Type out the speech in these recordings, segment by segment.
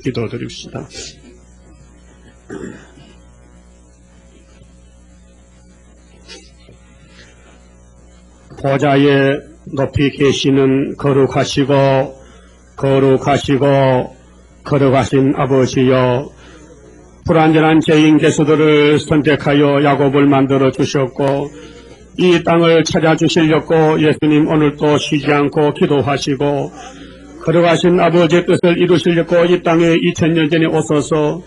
기도드립시다. 보좌에 높이 계시는 거룩하신 아버지여, 불완전한 죄인 개수들을 선택하여 야곱을 만들어 주셨고 이 땅을 찾아주시려고 예수님 오늘도 쉬지 않고 기도하시고, 거룩하신 아버지의 뜻을 이루시려고 이 땅에 2000년 전에 오셔서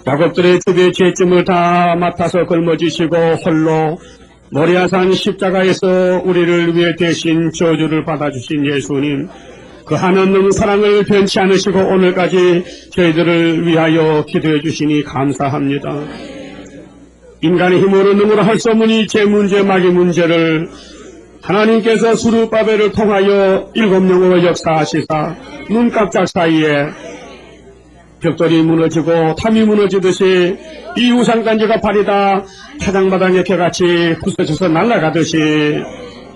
야곱들의 주변의 죄짐을 다 맡아서 걸머지시고 홀로 모리아산 십자가에서 우리를 위해 대신 저주를 받아주신 예수님, 그 하나님 사랑을 변치 않으시고 오늘까지 저희들을 위하여 기도해 주시니 감사합니다. 인간의 힘으로 능으로 할 수 없는 이 죄 문제, 마귀 문제를 하나님께서 수르바벨을 통하여 7영으로 역사하시사 눈 깜짝 사이에 벽돌이 무너지고 탐이 무너지듯이 이 우상단지가 발이다 타장마당의 개같이 부서져서 날아가듯이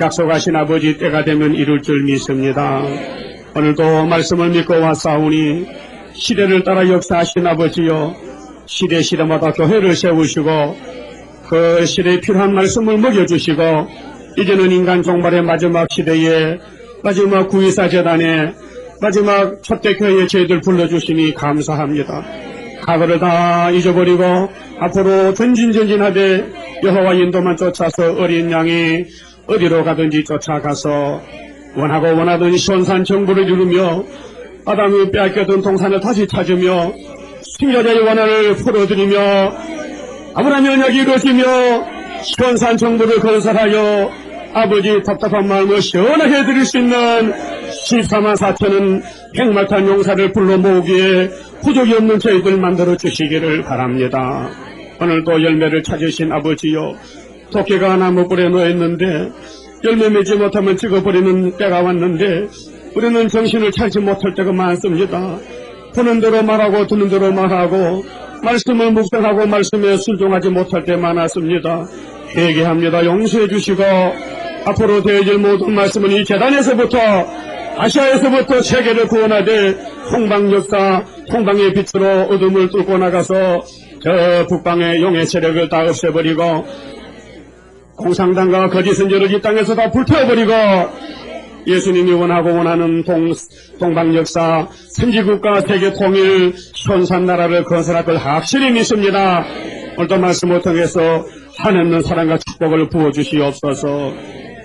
약속하신 아버지 때가 되면 이룰 줄 믿습니다. 오늘도 말씀을 믿고 왔사오니 시대를 따라 역사하신 아버지여, 시대마다 교회를 세우시고 그 시대에 필요한 말씀을 먹여주시고 이제는 인간 종말의 마지막 시대에 마지막 구의사 재단에 마지막 초대교회의 저희들 불러주시니 감사합니다. 과거를 다 잊어버리고 앞으로 전진하되 여호와 인도만 쫓아서 어린 양이 어디로 가든지 쫓아가서 원하던 시온산 정부를 이루며 아담이 빼앗겼던 동산을 다시 찾으며 승자자의 원한을 풀어드리며 아브라함의 언약이 이루어지며 시온산 정부를 건설하여 아버지 답답한 마음을 시원하게 해드릴 수 있는 14만 4천은 백마탄 용사를 불러 모으기에 부족이 없는 저희들 만들어 주시기를 바랍니다. 오늘도 열매를 찾으신 아버지요, 도끼가 나무불에 놓였는데 열매 맺지 못하면 찍어버리는 때가 왔는데 우리는 정신을 차리지 못할 때가 많습니다. 보는 대로 말하고 듣는 대로 말하고 말씀을 묵상하고 말씀에 순종하지 못할 때 많았습니다. 회개합니다. 용서해 주시고 앞으로 되어질 모든 말씀은 이 재단에서부터 아시아에서부터 세계를 구원하되 홍방역사 홍방의 빛으로 어둠을 뚫고 나가서 저 북방의 용의 세력을 다 없애버리고 공산당과 거짓 선지를 이 땅에서 다 불태워버리고 예수님이 원하는 동방역사 선지국가 세계 통일 현산 나라를 건설할 걸 확실히 믿습니다. 오늘도 말씀을 통해서 하나님의 사랑과 축복을 부어주시옵소서.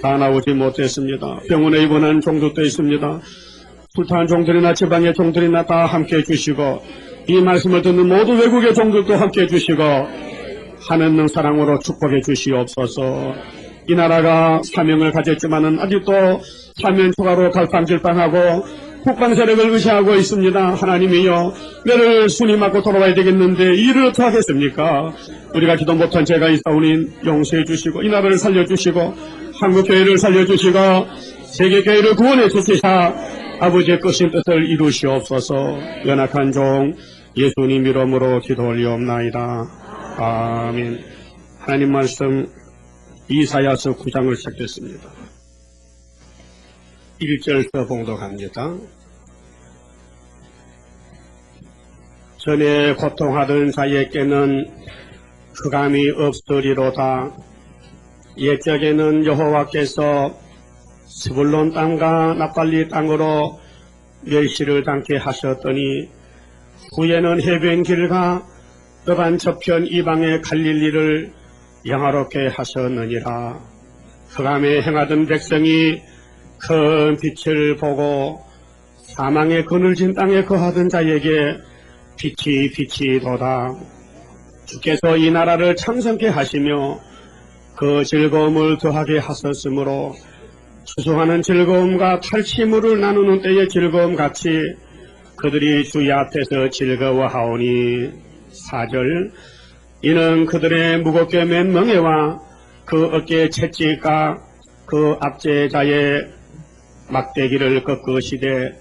다 나오지 못했습니다. 병원에 입원한 종들도 있습니다. 불타는 종들이나 지방의 종들이나 다 함께해 주시고 이 말씀을 듣는 모든 외국의 종들도 함께해 주시고 하나님의 사랑으로 축복해 주시옵소서. 이 나라가 사명을 가졌지만은 아직도 사명 초과로 갈팡질팡하고 북방 세력을 의지하고 있습니다. 하나님이여, 매를 순위 맞고 돌아와야 되겠는데 이를 어떻게 하겠습니까? 우리가 기도 못한 죄가 있사오니 용서해 주시고 이 나라를 살려주시고 한국교회를 살려주시고 세계교회를 구원해 주시사 아버지의 끝인 뜻을 이루시옵소서. 연약한 종 예수님 이름으로 기도 올리옵나이다. 아멘. 하나님 말씀 이사야서 9장을 시작했습니다. 1절부터 봉독합니다. 전에 고통하던 자에게는 흑암이 없으리로다. 옛적에는 여호와께서 스불론 땅과 납달리 땅으로 멸시를 당케 하셨더니 후에는 해변 길과 떠반 저편 이방의 갈릴리를 영화롭게 하셨느니라. 흑암에 행하던 백성이 큰 빛을 보고 사망의 그늘진 땅에 거하던 자에게 빛이 도다. 주께서 이 나라를 창성케 하시며 그 즐거움을 더하게 하셨으므로 추수하는 즐거움과 탈취물을 나누는 때의 즐거움같이 그들이 주의 앞에서 즐거워하오니. 4절. 이는 그들의 무겁게 맨 멍에와 그 어깨의 채찍과 그 압제자의 막대기를 꺾으시되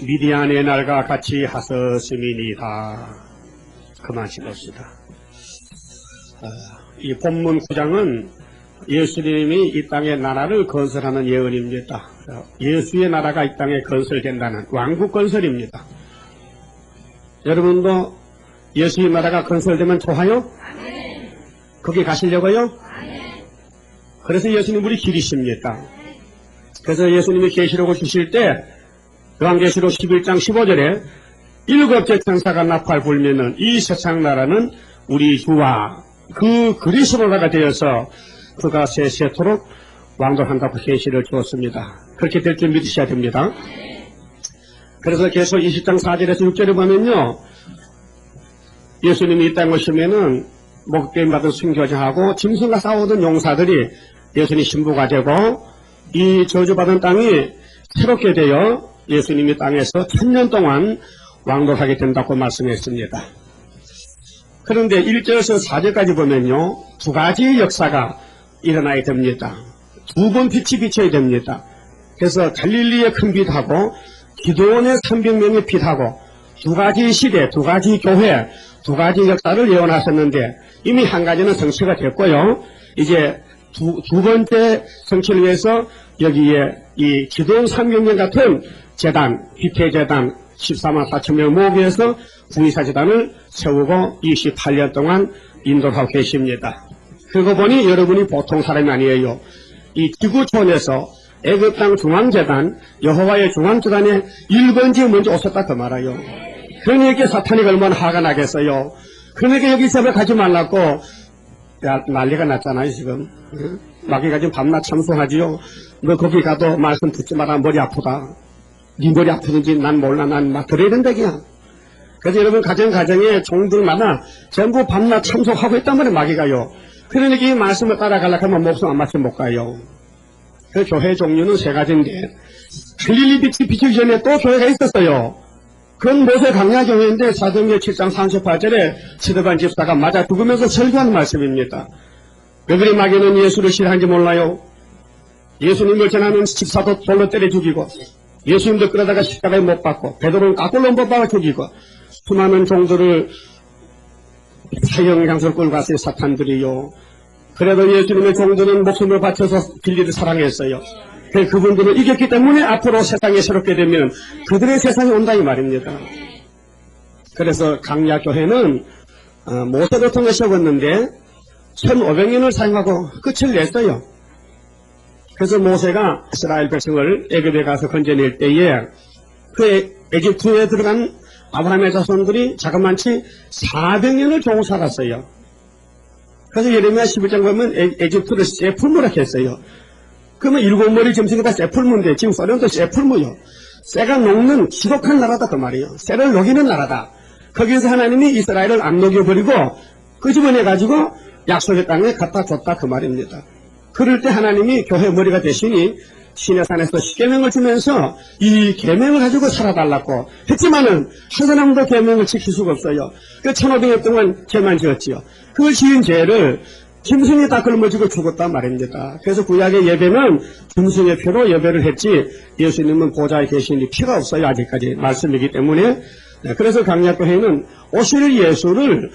미디안의 날과 같이 하셨음이니이다. 그만 싶읍시다. 이 본문 9장은 예수님이 이 땅의 나라를 건설하는 예언입니다. 예수의 나라가 이 땅에 건설된다는 왕국 건설입니다. 여러분도 예수의 나라가 건설되면 좋아요? 거기 가시려고요? 그래서 예수님 우리 길이십니까? 그래서 예수님이 계시록을 주실 때 요한계시록 11장 15절에 일곱째 천사가 나팔 불면은 이 세상 나라는 우리 주와 그 그리스도 나라가 되어서 그가 세세토록 왕도한다고 계시를 주었습니다. 그렇게 될 줄 믿으셔야 됩니다. 그래서 계속 20장 4절에서 6절에 보면요, 예수님이 이 땅에 오시면은 목배임 받은 순교자하고 짐승과 싸우던 용사들이 예수님 신부가 되고 이 저주받은 땅이 새롭게 되어 예수님이 땅에서 1000년 동안 왕도하게 된다고 말씀했습니다. 그런데 1절에서 4절까지 보면요, 두 가지 역사가 일어나야 됩니다. 두 번 빛이 비쳐야 됩니다. 그래서 갈릴리의 큰 빛하고 기도원의 300명의 빛하고 두 가지 시대, 두 가지 교회, 두 가지 역사를 예언하셨는데 이미 한 가지는 성취가 됐고요. 이제 두 번째 성취를 위해서 여기에 이 기도원 300명 같은 재단, 빛의 재단 14만 4천 명 모으기 위해서 구의사 재단을 세우고 28년 동안 인도하고 계십니다. 그러고 보니 여러분이 보통 사람이 아니에요. 이 지구촌에서 애굽 땅 중앙재단, 여호와의 중앙재단에 1번지에 먼저 오셨다 그 말아요. 그러니까 사탄이 얼마나 화가 나겠어요. 그러니까 여기 제발 가지 말라고 난리가 났잖아요 지금. 마귀가 지금 밤낮 참소하지요. 너 거기 가도 말씀 듣지 마라, 머리 아프다. 네 머리 아프든지 난 몰라, 난 막 그래야 된다 그냥. 그래서 여러분 가정에 종들마다 전부 밤낮 참소하고 있단 말이에요 마귀가요. 그러니까 이 말씀을 따라가려고 하면 목숨 안 맞추면 못 가요. 그 교회 종류는 세 가지인데 갈릴리 빛이 비치기 전에 또 교회가 있었어요. 그건 모세 강야 교회인데 사도행전 7장 38절에 스데반 집사가 맞아 죽으면서 설교하는 말씀입니다. 왜 그리 마귀는 예수를 싫어하는지 몰라요. 예수님을 전하는 집사도 돌로 때려 죽이고 예수님도 그러다가 십자가에 못 박고 베드로는 까꿀로 못 박아 죽이고 수많은 종들을 사형 장소를 끌고 갔어요 사탄들이요. 그래도 예수님의 종들은 목숨을 바쳐서 진리를 사랑했어요. 그분들은 이겼기 때문에 앞으로 세상이 새롭게 되면 그들의 세상이 온다 이 말입니다. 그래서 강야교회는 모세를 통해 세웠는데 1500년을 사용하고 끝을 냈어요. 그래서 모세가 이스라엘 백성을 애굽에 가서 건져낼 때에 그 에집트에 들어간 아브라함의 자손들이 자그만치 400년을 종을 살았어요. 그래서 예레미야 11장 보면 에집트를 세풀무라 했어요. 그러면 7머리 점성이 다 세풀무인데 지금 소련도 세풀무요. 쇠가 녹는 지독한 나라다 그 말이에요. 쇠를 녹이는 나라다. 거기에서 하나님이 이스라엘을 안 녹여버리고 끄집어내가지고 약속의 땅에 갖다 줬다 그 말입니다. 그럴 때 하나님이 교회 머리가 되시니 시내산에서 십계명을 주면서 이 계명을 가지고 살아달라고 했지만은 한 사람도 계명을 지킬 수가 없어요. 그 1500년 동안 죄만 지었지요. 그걸 지은 죄를 짐승이 다 걸머지고 죽었단 말입니다. 그래서 구약의 예배는 짐승의 피로 예배를 했지 예수님은 보좌에 계시니 피가 없어요. 아직까지 말씀이기 때문에. 그래서 강약교회는 오실 예수를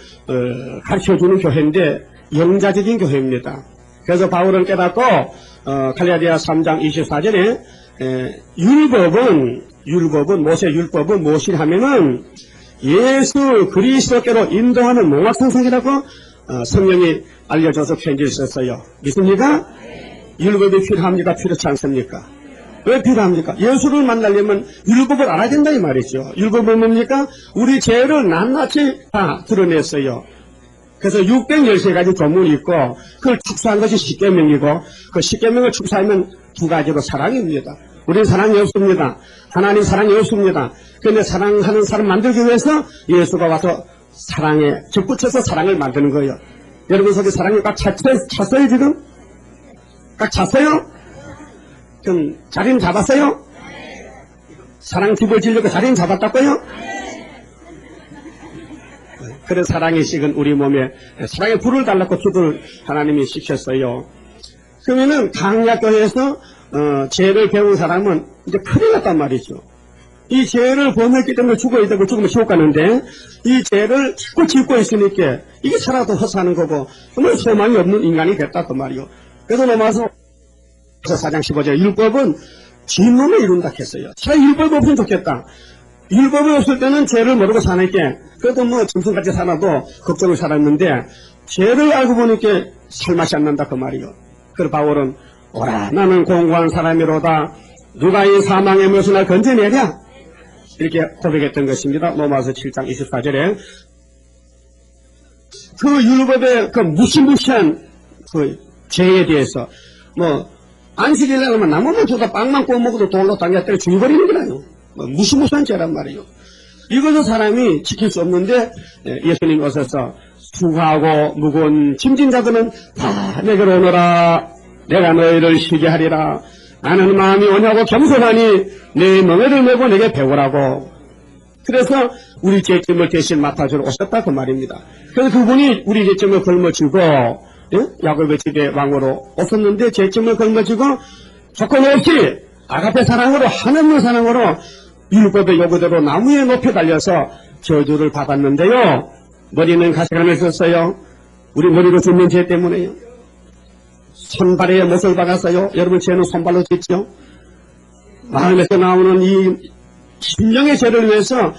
가르쳐주는 교회인데 영자적인 교회입니다. 그래서 바울은 깨닫고 갈라디아 3장 24절에 율법은 모세 율법은 무엇이라 하면은 예수 그리스도께로 인도하는 몽학상상이라고 성령이 알려줘서 편지를 썼어요. 믿습니까? 율법이 필요합니까? 필요치 않습니까? 왜 필요합니까? 예수를 만나려면 율법을 알아야 된다 이 말이죠. 율법은 뭡니까? 우리 죄를 낱낱이 다 드러냈어요. 그래서 613가지 조문이 있고 그걸 축소한 것이 십계명이고 그 십계명을 축소하면 두 가지로 사랑입니다. 우리는 사랑이 없습니다. 하나님 사랑이 없습니다. 그런데 사랑하는 사람 만들기 위해서 예수가 와서 사랑에 접붙여서 사랑을 만드는 거예요. 여러분 속에 사랑이 꽉 찼어요 지금? 꽉 찼어요? 좀 자리는 잡았어요? 사랑 집을 지려고 자리는 잡았다고요? 그래 사랑이 식은 우리 몸에 사랑의 불을 달라고 기도를 하나님이 시켰어요. 그러면은 강약교회에서 죄를 배운 사람은 이제 큰일 났단 말이죠. 이 죄를 범했기 때문에 죽어야 되고 죽으면 지옥 가는데 이 죄를 자꾸 짓고 있으니까 이게 살아도 헛사는 거고 정말 소망이 없는 인간이 됐다 그 말이요. 그래서 넘어와서 4장 15절 율법은 진놈에 이룬다 했어요. 차라리 율법 없으면 좋겠다. 율법이 없을 때는 죄를 모르고 사니까 그래도 뭐 짐승같이 살아도 걱정을 살았는데 죄를 알고 보니까 살맛이 안 난다 그 말이요. 그래서 바울은 오라 나는 공고한 사람이로다 누가 이 사망의 못을 날 건져내랴 이렇게 고백했던 것입니다. 로마서 7장 24절에 그 율법의 그 무시무시한 그 죄에 대해서 뭐 안식일 날면 나무만 주다 빵만 구워 먹어도 돌로 당겨 때려 죽여버리는 거라요. 뭐 무시무시한 죄란 말이에요. 이것을 사람이 지킬 수 없는데 예수님 오셔서 수고하고 무거운 짐진 자들은 다 내게로 오너라 내가 너희를 쉬게 하리라 나는 마음이 온유하고 겸손하니 내 멍에를 메고 내게 배우라고. 그래서 우리 죄짐을 대신 맡아주러 오셨다 그 말입니다. 그래서 그분이 우리 죄짐을 걸머쥐고 야곱의 집에 왕으로 오셨는데 죄짐을 걸머쥐고 조건 없이 아가페 사랑으로 하나님의 사랑으로 율법의 요구대로 나무에 높이 달려서 저주를 받았는데요. 머리는 가시관을 썼어요. 우리 머리로 짓는 죄 때문에요. 손발에 못을 박았어요. 여러분 죄는 손발로 짓죠. 마음에서 나오는 이 심령의 죄를 위해서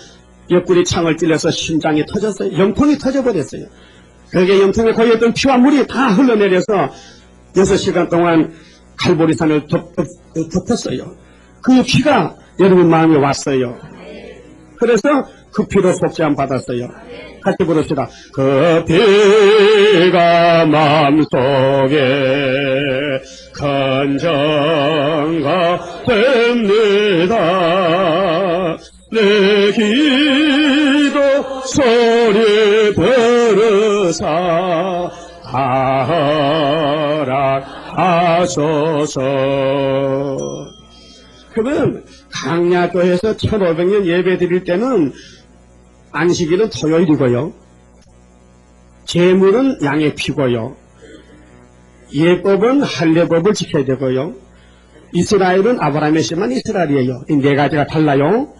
옆구리 창을 찔러서 심장이 터졌어요. 영통이 터져버렸어요. 그게 영통에 고였던 피와 물이 다 흘러내려서 6시간 동안 칼보리산을 덮었어요. 그 피가 여러분 마음에 왔어요. 그래서 그 피로 속죄함 받았어요. 같이 부릅시다. 그 피가 마음속에 간장가 됩니다. 내 기도 소리 들으사 허락하소서. 그러면 강야교에서 1500년 예배 드릴 때는 안식일은 토요일이고요. 제물은 양의 피고요. 예법은 할례법을 지켜야 되고요. 이스라엘은 아브라함의 씨만 이스라엘이에요. 이 네 가지가 달라요.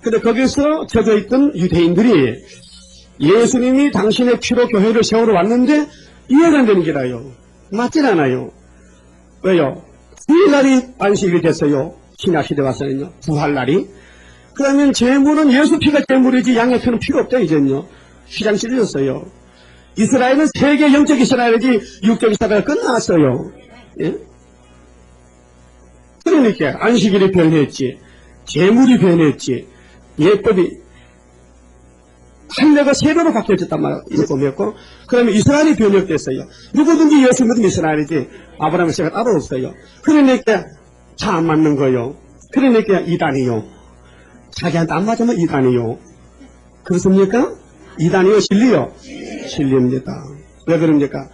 근데 거기서 젖어있던 유대인들이 예수님이 당신의 피로 교회를 세우러 왔는데 이해가 안 되는 게라요. 맞질 않아요. 왜요? 주일날이 안식일이 됐어요. 신약시대 와서는요. 부활날이. 그러면 제물은 예수 피가 제물이지 양의 피는 필요 없다 이제는요. 휘장실이었어요. 이스라엘은 세계 영적 이스라엘이지 육적 이스라엘 끝났어요. 예? 그러니까 안식일이 변했지, 제물이 변했지, 예법이 할례가 세로로 바뀌어졌단 말이에요. 예법이었고, 그러면 이스라엘이 변혁됐어요. 누구든지 예수 믿으면 이스라엘이지 아브라함의 씨가 따로 없어요. 그러니까 다 안 맞는 거요. 그러니까 이단이요. 자기한테 안 맞으면 이단이요. 그렇습니까? 이단이요, 진리요? 진리입니다. 왜 그럽니까?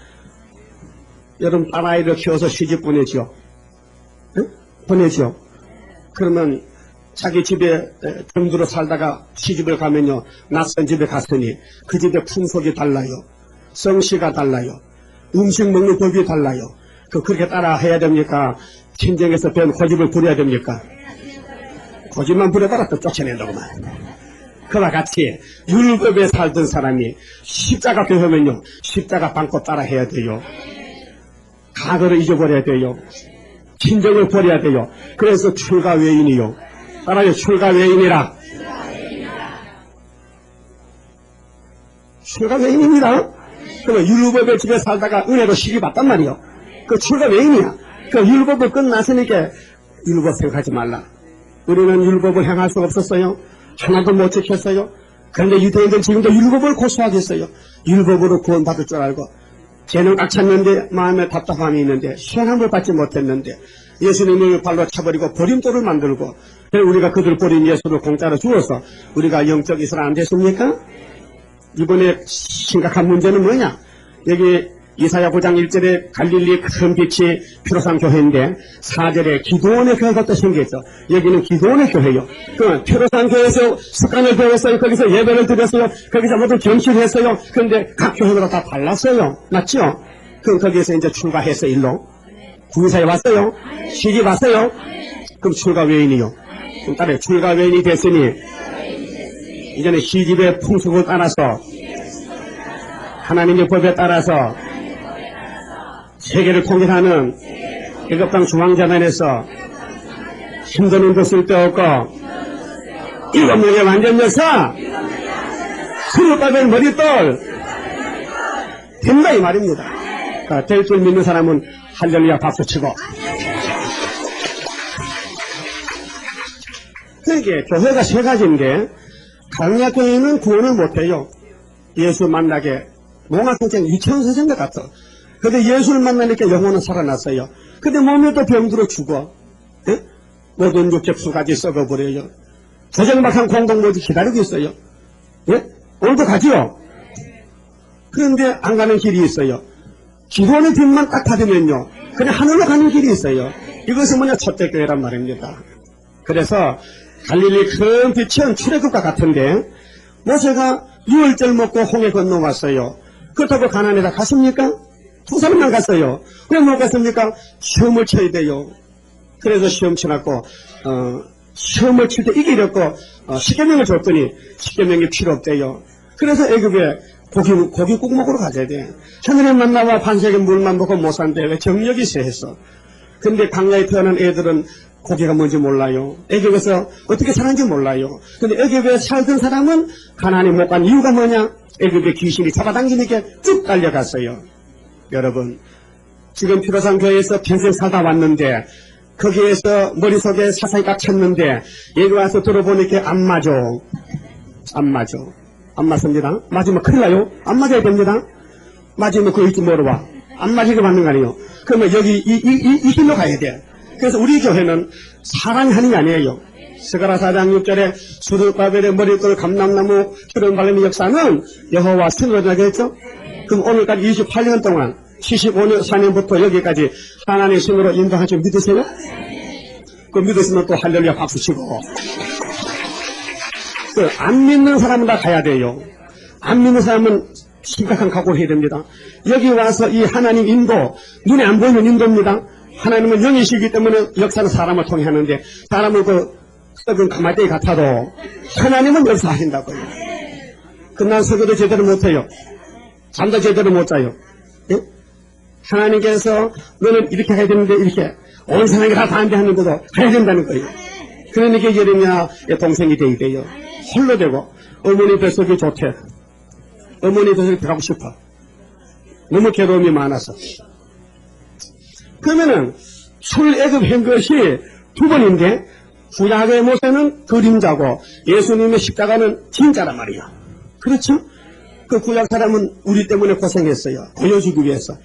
여러분 딸아이를 키워서 시집 보내죠. 응? 보내죠. 그러면 자기 집에 정두로 살다가 시집을 가면요, 낯선 집에 갔으니 그 집의 풍속이 달라요. 성씨가 달라요. 음식 먹는 법이 달라요. 그렇게 따라 해야 됩니까? 친정에서 배운 고집을 부려야 됩니까? 고집만 부려봐라 또 쫓아낸다고만. 그와 같이 율법에 살던 사람이 십자가 교회면요, 십자가 방법 따라 해야 돼요. 과거를 잊어버려야 돼요. 친정을 버려야 돼요. 그래서 출가 외인이요. 따라요. 출가 외인이라. 출가 외인입니다. 그러면 율법의 집에 살다가 은혜로 시기받단 말이요. 그 출가 외인이야. 그 율법을 끝났으니까 율법 생각하지 말라. 우리는 율법을 행할 수가 없었어요. 하나도 못 지켰어요. 그런데 유대인들 지금도 율법을 고수하겠어요. 율법으로 구원받을 줄 알고 죄는 꽉 찼는데 마음에 답답함이 있는데 시원함을 받지 못했는데 예수님을 발로 차버리고 버림돌을 만들고 우리가 그들 버린 예수를 공짜로 주어서 우리가 영적 이스라엘 안 됐습니까? 이번에 심각한 문제는 뭐냐? 여기 이사야 9장 1절에 갈릴리 큰 빛이 피로산 교회인데 4절에 기도원의 교회가 또 생겼죠. 여기는 기도원의 교회요. 그 피로산 교회에서 습관을 배웠어요. 거기서 예배를 드렸어요. 거기서 모두 경실했어요. 그런데 각 교회마다 다 달랐어요. 맞죠? 그럼 거기에서 이제 출가해서 일로 구이사에 왔어요. 시집 왔어요. 그럼 출가 외인이요. 그럼 따라요. 출가 외인이 됐으니 이제는 시집의 풍속을 따라서 하나님의 법에 따라서 세계를 통일하는 일곱당 중앙재단에서 힘드는 도 쓸데없고 일곱 명의 완전 역사, 수르바벨 머릿돌 된다 이 말입니다. 될 줄 믿는 사람은 할렐루야 박수치고. 그러니까 교회가 세 가지인데 강약교회는 구원을 못해요. 예수 만나게 몽환선생 2000선생과 같아. 근데 예수를 만나니까 영혼은 살아났어요. 근데 몸에 또 병들어 죽어. 예? 모든 육접수까지 썩어버려요. 조정박한 공동모지 기다리고 있어요. 예? 오늘도 가지요. 그런데 안 가는 길이 있어요. 기도하는 빛만 딱 받으면요, 그냥 하늘로 가는 길이 있어요. 이것은 뭐냐, 초대교회란 말입니다. 그래서 갈릴리 큰 빛은 출애굽과 같은데 모세가 6월절 먹고 홍해 건너왔어요. 그렇다고 가나안에다 갔습니까? 두 사람만 갔어요. 왜 못 갔습니까? 시험을 쳐야 돼요. 그래서 시험 쳐갖고 시험을 칠 때 이기려고 십계명을 줬더니 십계명이 필요 없대요. 그래서 애굽에 고기국 먹으러 가야 돼. 하늘의 만나와 반석의 물만 먹고 못 산대. 왜? 정력이 쇠했어. 근데 광야에 태어난 애들은 고기가 뭔지 몰라요. 애굽에서 어떻게 사는지 몰라요. 근데 애굽에 살던 사람은 가나안에 못 간 이유가 뭐냐? 애굽에 귀신이 잡아당기니까 쭉 달려갔어요. 여러분, 지금 피로상 교회에서 평생 살다 왔는데 거기에서 머릿속에 사상이 꽉 찼는데 여기 와서 들어보니까 안 맞아. 안 맞습니다. 맞으면 큰일 나요. 안 맞아야 됩니다. 맞으면 그거 있지 뭐로 와. 안 맞으게 맞는 거 아니에요. 그러면 여기 이 길로 가야 돼. 그래서 우리 교회는 사람이 하는 게 아니에요. 스가랴 4장 6절에 수르바벨의 머릿돌 감람나무 기름 바르는 역사는 여호와 스스로라고 했죠. 그럼 오늘까지 28년 동안 75년 4년부터 여기까지 하나님의 신으로 인도하신 줄 믿으세요? 그 믿으시면 또 할렐루야 박수 치고. 안 믿는 사람은 다 가야 돼요. 안 믿는 사람은 심각한 각오를 해야 됩니다. 여기 와서 이 하나님 인도, 눈에 안 보이는 인도입니다. 하나님은 영이시기 때문에 역사는 사람을 통해 하는데 사람은 그 썩은 가마떼기 같아도 하나님은 역사하신다고요. 그날 설교도 제대로 못해요. 잠도 제대로 못 자요. 예? 하나님께서 너는 이렇게 해야 되는데 이렇게 온 세상이 다 반대하는데도 해야 된다는 거예요. 그러니까 예레미야의 동생이 돼요. 홀로 되고 어머니 뱃속이 좋대. 어머니 뱃속에 들어가고 싶어. 너무 괴로움이 많아서. 그러면은 출애굽한 것이 두 번인데 구약의 모세는 그림자고 예수님의 십자가는 진짜란 말이야. 그렇죠? 그 구약 사람은 우리 때문에 고생했어요. 보여주기 위해서.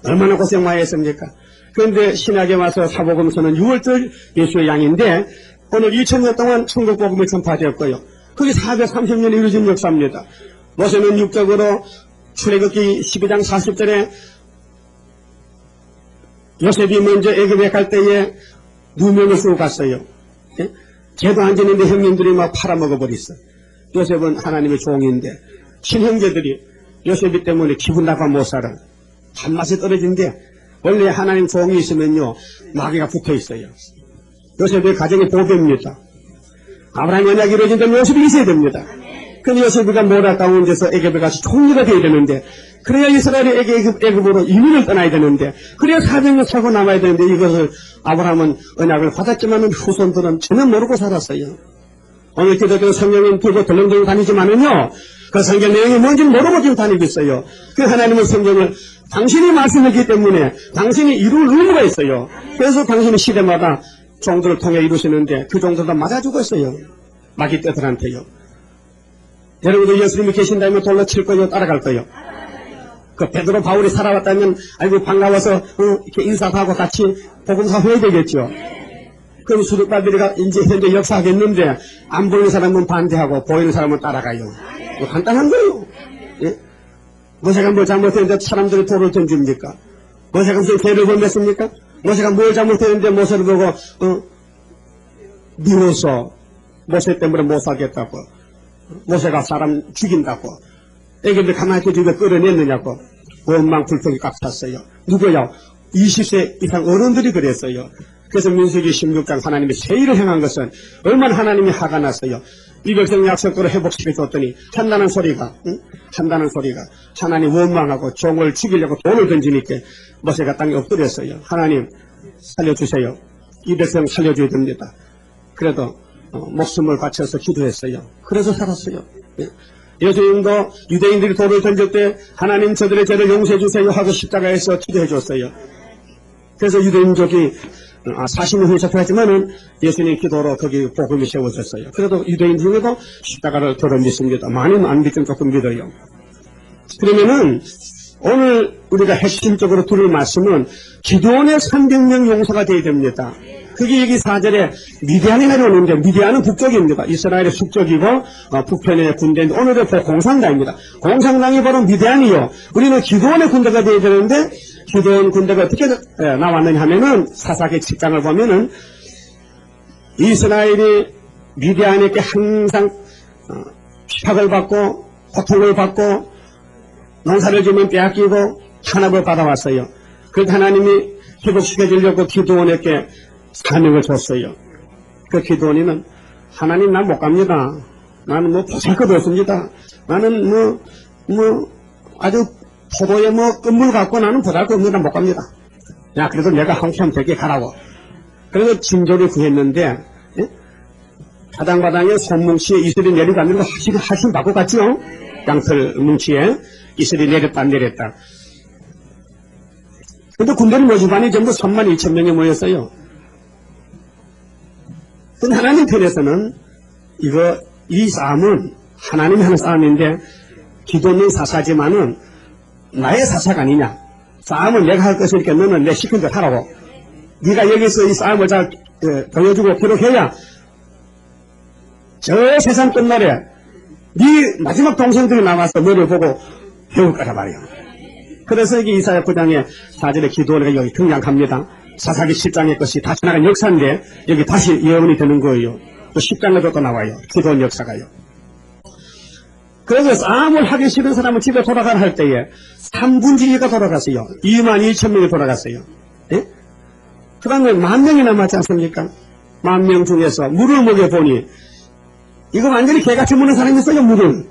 얼마나 고생 많이 했습니까? 그런데 신약에 와서 사복음서는 6월절 예수의 양인데 오늘 2000년 동안 천국 복음이 전파되었고요. 그게 430년 이루어진 역사입니다. 모세는 육적으로 출애굽기 12장 40절에 요셉이 먼저 애굽에 갈 때에 누명을 쓰고 갔어요. 예? 제도 안 지는데 형님들이 막 팔아먹어버렸어. 요셉은 하나님의 종인데 친형제들이 요셉이 때문에 기분 나빠 못 살아. 밥맛이 떨어진데 원래 하나님 종이 있으면요 마귀가 붙어있어요. 요셉의 가정이 보배입니다. 아브라함 언약이 이루어진다면 요셉이 있어야 됩니다. 근데 요셉이가 모라 가운데서 애굽에 가서 총리가 되어야 되는데 그래야 이스라엘이 애굽으로 이민을 떠나야 되는데 그래야 400년 살고 남아야 되는데 이것을 아브라함은 언약을 받았지만 후손들은 전혀 모르고 살았어요. 오늘 기도도 성경은 들고 덜렁덜렁 다니지만은요 그 성경 내용이 뭔지 모르고 지금 다니고 있어요. 그 하나님은 성경을 당신이 말씀했기 때문에 당신이 이룰 의무가 있어요. 그래서 당신이 시대마다 종들을 통해 이루시는데 그 종들도 맞아주고 있어요. 마귀 떼들한테요. 여러분도 예수님이 계신다면 돌로 칠 거요? 따라갈 거요? 그 베드로 바울이 살아왔다면 아이고 반가워서 이렇게 인사도 하고 같이 복음사 해야 되겠죠. 그럼 수르바벨이가 이제 현재 역사하겠는데 안 보이는 사람은 반대하고 보이는 사람은 따라가요. 간단한 거예요. 예? 모세가 뭘 잘못했는데 사람들이 돌을 던집니까? 모세가 무슨 죄를 범했습니까? 모세가 뭘 잘못했는데 모세를 보고 미워서 모세 때문에 못 살겠다고 모세가 사람 죽인다고 애굽에 가만히 있게 끌어냈느냐고 원망 불평이 꽉 찼어요. 누구야? 20세 이상 어른들이 그랬어요. 그래서 민수기 16장 하나님이 세일을 행한 것은 얼마나 하나님이 화가 났어요. 이 백성 약속대로 회복시켜줬더니 한다는 소리가 하나님 원망하고 종을 죽이려고 돈을 던지니까 모세가 땅에 엎드렸어요. 하나님 살려주세요. 이 백성 살려줘야 됩니다. 그래도 목숨을 바쳐서 기도했어요. 그래서 살았어요. 예. 예수님도 유대인들이 돌을 던질 때 하나님 저들의 죄를 용서해 주세요 하고 십자가에서 기도해 줬어요. 그래서 유대인족이 40년 후에 접했지만은 예수님 기도로 거기 복음이 세워졌어요. 그래도 유대인 중에도 십자가를 덜어 믿습니다. 많이는 안 믿긴 조금 믿어요. 그러면은 오늘 우리가 핵심적으로 들을 말씀은 기도원의 300명 용서가 되어야 됩니다. 그게 여기 4절에 미디안이 내려오는데 미디안은 북쪽입니다. 이스라엘의 북쪽이고 북편의 군대인데 오늘의 공산당입니다. 공산당이 바로 미디안이요. 우리는 기도원의 군대가 되어야 되는데 기도원 군대가 어떻게 나왔느냐 하면은 사사기 7장을 보면은 이스라엘이 미디안에게 항상 핍박을 받고 고통을 받고 농사를 지면 빼앗기고 탄압을 받아왔어요. 그래서 하나님이 회복시켜주려고 기도원에게 사명을 줬어요. 그 기도원이는 하나님 나 못 갑니다. 나는 뭐 보잘것도 없습니다. 나는 아주 포도에 끝물 갖고 나는 보잘것 없는데 못 갑니다. 야 그래도 내가 한참 되게 가라고. 그래서 진조를 구했는데 바당바당에 손뭉치에 이슬이 내려가는 거 하신 받고 갔죠? 양털 뭉치에 이슬이 내렸다 안 내렸다. 근데 군대는 모집반이 전부 32,000명이 모였어요. 근데 하나님 편에서는 이 싸움은 하나님이 하는 싸움인데 기도는 사사지만은 나의 사사가 아니냐. 싸움은 내가 할 것이니까 너는 내 시킨 대로 하라고. 네가 여기서 이 싸움을 잘 보여주고 기록해야 저 세상 끝날에 네 마지막 동생들이 나와서 너를 보고 배울 거란 말이야. 그래서 이게 이사야 9장의 4절의 기도가 여기 등장합니다. 사사기 10장의 것이 다시 나간 역사인데 여기 다시 예언이 되는 거예요. 또 10장에도 또 나와요. 기도원 역사가요. 그래서 싸움을 하기 싫은 사람은 집에 돌아가라 할 때에 3분의 2가 돌아갔어요. 22,000명이 돌아갔어요. 예? 그 다음에 10,000명이 남았지 않습니까? 10,000명 중에서 물을 먹여보니 이거 완전히 개같이 먹는 사람이 있어요. 물을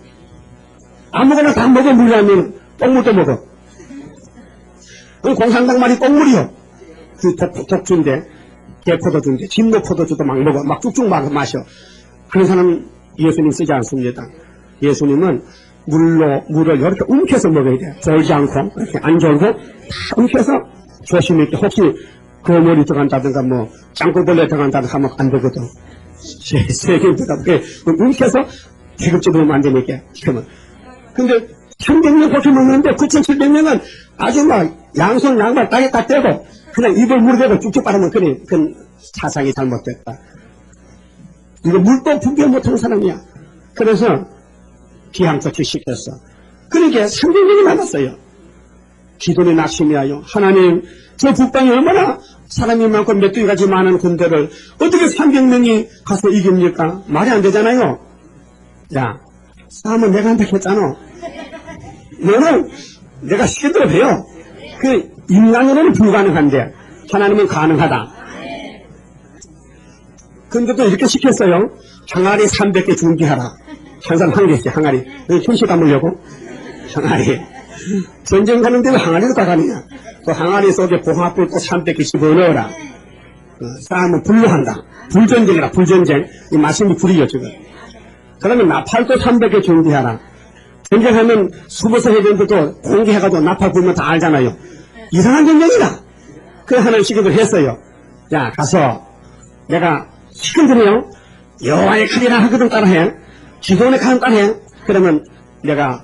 아무거나 다 먹어. 물이라면 똥물도 먹어. 공산당 말이 똥물이요. 그 독주인데 개포도주인데 진노포도주도 막 먹어. 막 쭉쭉 막 마셔. 그런 사람 예수님 쓰지 않습니다. 예수님은 물을 이렇게 움켜서 먹어야 돼. 졸지 않고 이렇게 안 졸고 다 움켜서 조심 있게. 혹시 거물이 들어간다든가 짱구벌레 들어간다든가 하면 안 되거든. 세계보다 움켜서 계급적으로 만드니까. 근데 300명 그렇게 먹는데 9,700명은 아주 양손 양발 땅에 딱 떼고 그냥 입을 물대고 쭉쭉 빨아먹으면 그건 사상이 잘못됐다. 이거 물도 분별 못하는 사람이야. 그래서 기항처치 시켰어. 그러니까 300명이 남았어요. 기도는 낙심이하여 하나님 저 북방이 얼마나 사람이 많고 메뚜기같이 많은 군대를 어떻게 300명이 가서 이깁니까? 말이 안 되잖아요. 야 싸움은 내가 한다 했잖아. 너는 내가 시키대로 해요. 그 인간으로는 불가능한데 하나님은 가능하다. 근데 또 이렇게 시켰어요. 항아리 300개 준비하라. 한 사람 한 개씩 항아리. 손실 담으려고 항아리. 전쟁 가는데 왜 항아리도 가가느냐. 또 항아리 속에 봉합불 또 300개 집어넣어라. 싸움은 불로 한다. 불전쟁이라. 불전쟁. 이 말씀이 불이요 지금. 그 다음에 나팔도 300개 준비하라. 전쟁하면 수보사 해전들도 공개해가지고 나팔 불면 다 알잖아요. 이상한 전쟁이다. 그 하나님 시키기를 했어요. 야 가서 내가 시킨 대로요. 여호와의 칼이라 하거든 따라해. 기도원의 칼은 따라해. 그러면 내가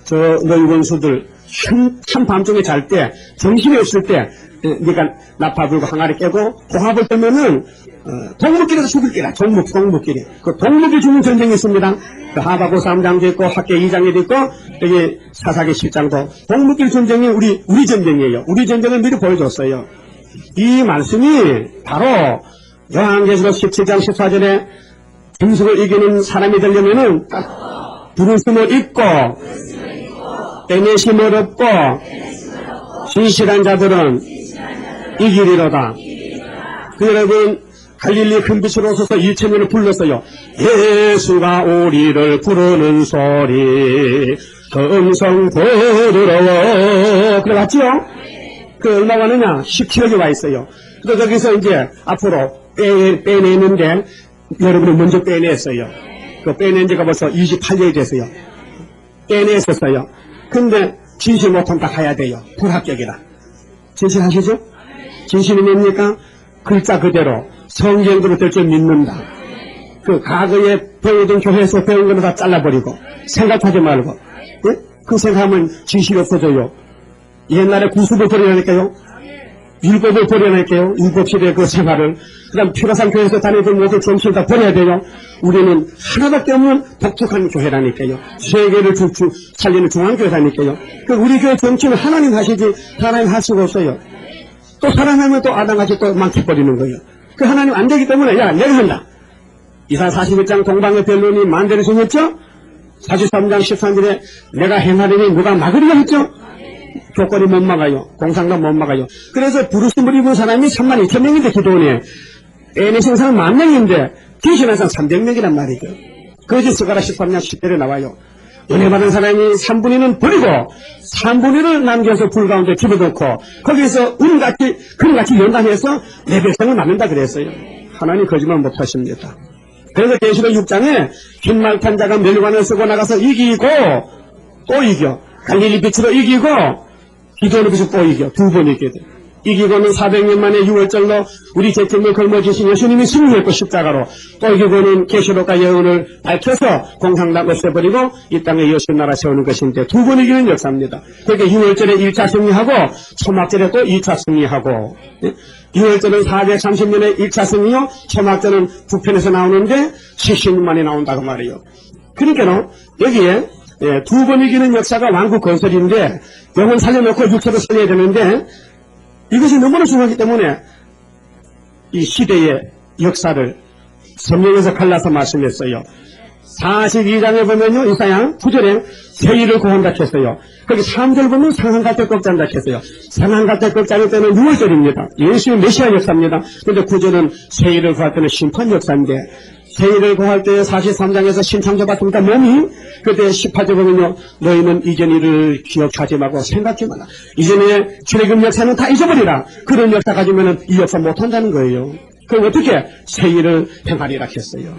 너희 원수들 한밤중에 잘 때 정신이 없을 때 네가 나팔 불고 항아리 깨고 봉합을 떨면은 동물끼리도 죽을 기라. 동물끼리. 그 동물이 죽는 전쟁이 있습니다. 그 하박국 3장도 있고 학계 2장에도 있고 여기 사사기 10장도 동물끼리 전쟁이 우리 전쟁이에요. 우리 전쟁을 미리 보여줬어요. 이 말씀이 바로 요한계시록 17장 14절에 짐승을 이기는 사람이 되려면은 부르심을 입고 빼내심을 얻고 진실한 자들은 이기리로다. 그 여러분 갈릴리 큰 빛으로 오셔서 2,000년을 불렀어요. 예수가 우리를 부르는 소리 그 음성 부드러워. 그래 맞죠? 그 얼마나 가느냐 10km가 와 있어요. 그래서 거기서 이제 앞으로 빼내는데 여러분이 먼저 빼냈어요. 그 빼낸 지가 벌써 28년이 됐어요. 빼냈었어요. 근데 진실 못하면 다 가야 돼요. 불합격이라. 진실하시죠? 진실이 뭡니까? 글자 그대로 성경대로 될 줄 믿는다. 그 과거에 배우던 교회에서 배운 거는 다 잘라버리고 생각하지 말고, 예? 그 생각하면 진실이 없어져요. 옛날에 구습을 버려야니까요. 율법을 버려야니까요. 율법시대의 그 생활을. 그 다음 피라산 교회에서 다니던 모든 정치를 다 버려야 돼요. 우리는 하나밖에 없는 독특한 교회라니까요. 세계를 살리는 중앙교회라니까요. 그 우리 교회 정치는 하나님 하시지 하나님 할 수가 없어요. 또 사랑하면 또 아담같이 또 망쳐버리는 거예요. 그 하나님 안 되기 때문에 야 내가 한다. 이사 41장 동방의 변론이 만대를 정했죠. 43장 13절에 내가 행하려니 누가 막으리라 했죠. 조건이 못 막아요. 공상도 못 막아요. 그래서 부르심을 입은 사람이 32,000명인데 기도원에 애내신 사람 10,000명인데 귀신한 사람 300명이란 말이죠. 거짓 스가랴 13장 10절에 나와요. 은혜 받은 사람이 3분의 1은 버리고 3분의 1을 남겨서 불 가운데 집어넣고 거기서 은같이 금같이 연단해서 내 백성을 막는다 그랬어요. 하나님 거짓말 못하십니다. 그래서 계시록 6장에 흰말 탄 자가 멸관을 쓰고 나가서 이기고 또 이겨. 갈릴리 빛으로 이기고 기도하는 빛으로 또 이겨. 두 번 이기게 돼. 이기고는 400년 만에 6월절로 우리 죄책을 걸머지신 예수님이 승리했고 십자가로 또 이기고는 계시록과 예언을 밝혀서 공상당 없애버리고 이 땅에 예수 나라 세우는 것인데 두 번 이기는 역사입니다. 그러니까 6월절에 1차 승리하고 초막절에 또 2차 승리하고 6월절은 430년에 1차 승리요 초막절은 북편에서 나오는데 70년 만에 나온다고 말이에요. 그러니까 여기에 두 번 이기는 역사가 왕국 건설인데 영혼 살려놓고 육체도 살려야 되는데 이것이 너무나 중요하기 때문에 이 시대의 역사를 성경에서 갈라서 말씀했어요. 42장에 보면요, 이사야 9절에 세일을 구한다 했어요. 거기 3절 보면 상한갈대 꺾잔다 했어요. 상한갈대 꺾자는 때는 6월절입니다. 예수의 메시아 역사입니다. 그런데 9절은 세일을 구할 때는 심판 역사인데 세일을 구할 때 43장에서 신창조 받습니다. 몸이 그때 18절 보면요. 너희는 이전 일을 기억하지 말고 생각지 마라. 이전에 출애굽 역사는 다 잊어버리라. 그런 역사 가지면은 이 역사 못한다는 거예요. 그럼 어떻게 세일을 행하리라 했어요.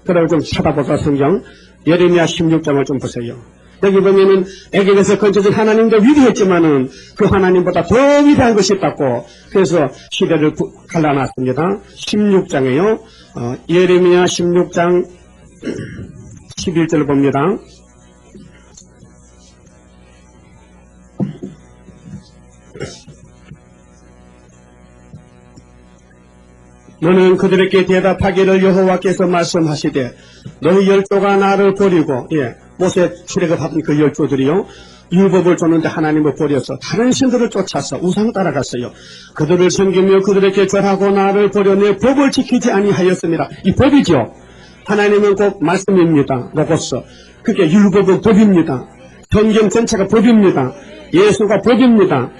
그러고 좀 찾아볼까 성경. 예레미야 16장을 좀 보세요. 여기 보면은 애굽에서 건져진 하나님도 위대했지만은 그 하나님보다 더 위대한 것이 있다고 그래서 시대를 갈라놨습니다. 16장에요. 예레미야 16장 11절 봅니다. 너는 그들에게 대답하기를 여호와께서 말씀하시되 너희 열조가 나를 버리고 모세 출애굽한 그 열조들이요 율법을 줬는데 하나님을 버려서 다른 신들을 쫓아서 우상 따라갔어요. 그들을 섬기며 그들에게 절하고 나를 버려 내 법을 지키지 아니하였습니다. 이 법이죠. 하나님은 곧 말씀입니다. 로고스. 그게 율법은 법입니다. 성경 전체가 법입니다. 예수가 법입니다.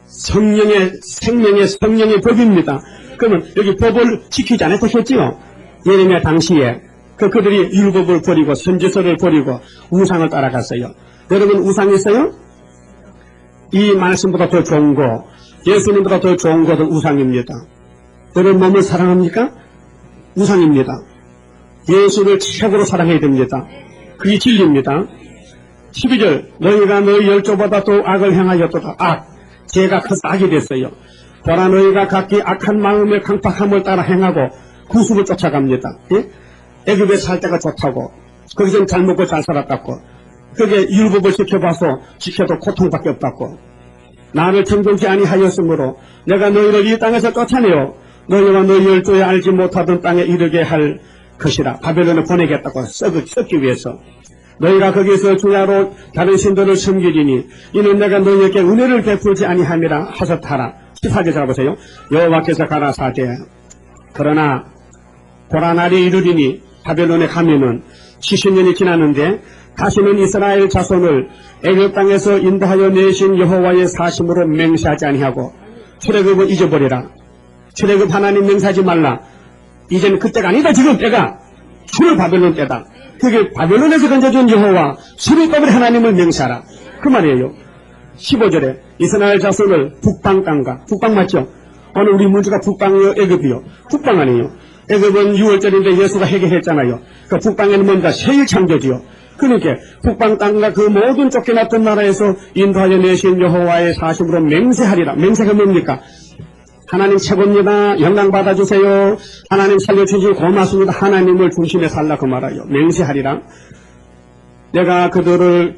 성령의 생명의 성령의 법입니다. 그러면 여기 법을 지키지 않았다 했지요. 예레미야 당시에 그들이 율법을 버리고 선지서를 버리고 우상을 따라갔어요. 여러분 우상이 있어요? 이 말씀보다 더 좋은 거 예수님보다 더 좋은 것은 우상입니다. 여러분 몸을 사랑합니까? 우상입니다. 예수를 최고로 사랑해야 됩니다. 그게 진리입니다. 12절 너희가 너희 열조보다 더 악을 행하였도다. 악 죄가 커서 악이 됐어요. 보라 너희가 각기 악한 마음의 강팍함을 따라 행하고 구습을 쫓아갑니다. 애굽에 살 때가 좋다고 거기서는 잘 먹고 잘 살았다고 그게 율법을 지켜봐서 지켜도 고통밖에 없다고 나를 정결지 아니하였으므로 내가 너희를 이 땅에서 쫓아내어 너희와 너희 열조에 알지 못하던 땅에 이르게 할 것이라 바벨론에 보내겠다고 썩기 위해서 너희가 거기서 주야로 다른 신들을 섬기리니 이는 내가 너희에게 은혜를 베풀지 아니함이라 하셨하라. 14절 잡아보세요. 여호와께서 가라사대 그러나 보라 날이 이르리니 바벨론에 가면은 70년이 지났는데 다시는 이스라엘 자손을 애굽 땅에서 인도하여 내신 여호와의 사심으로 맹세하지 아니하고 출애굽을 잊어버리라. 출애굽 하나님 맹세하지 말라. 이제는 그때가 아니다. 지금 때가 주를 바벨론 때다. 그게 바벨론에서 건져준 여호와 수리법을 하나님을 맹세하라. 그 말이에요. 15절에 이스라엘 자손을 북방 땅과 북방 맞죠? 오늘 우리 문제가 북방이요 애굽이요. 북방 아니에요. 애굽은 6월절인데 예수가 해결했잖아요. 그 북방에는 뭔가 세일 창조지요. 그러니까 북방 땅과 그 모든 쫓겨났던 나라에서 인도하여 내신 여호와의 사심으로 맹세하리라. 맹세가 뭡니까? 하나님 최고입니다. 영광 받아주세요. 하나님 살려주시고 고맙습니다. 하나님을 중심에 살라 그 말아요. 맹세하리라. 내가 그들의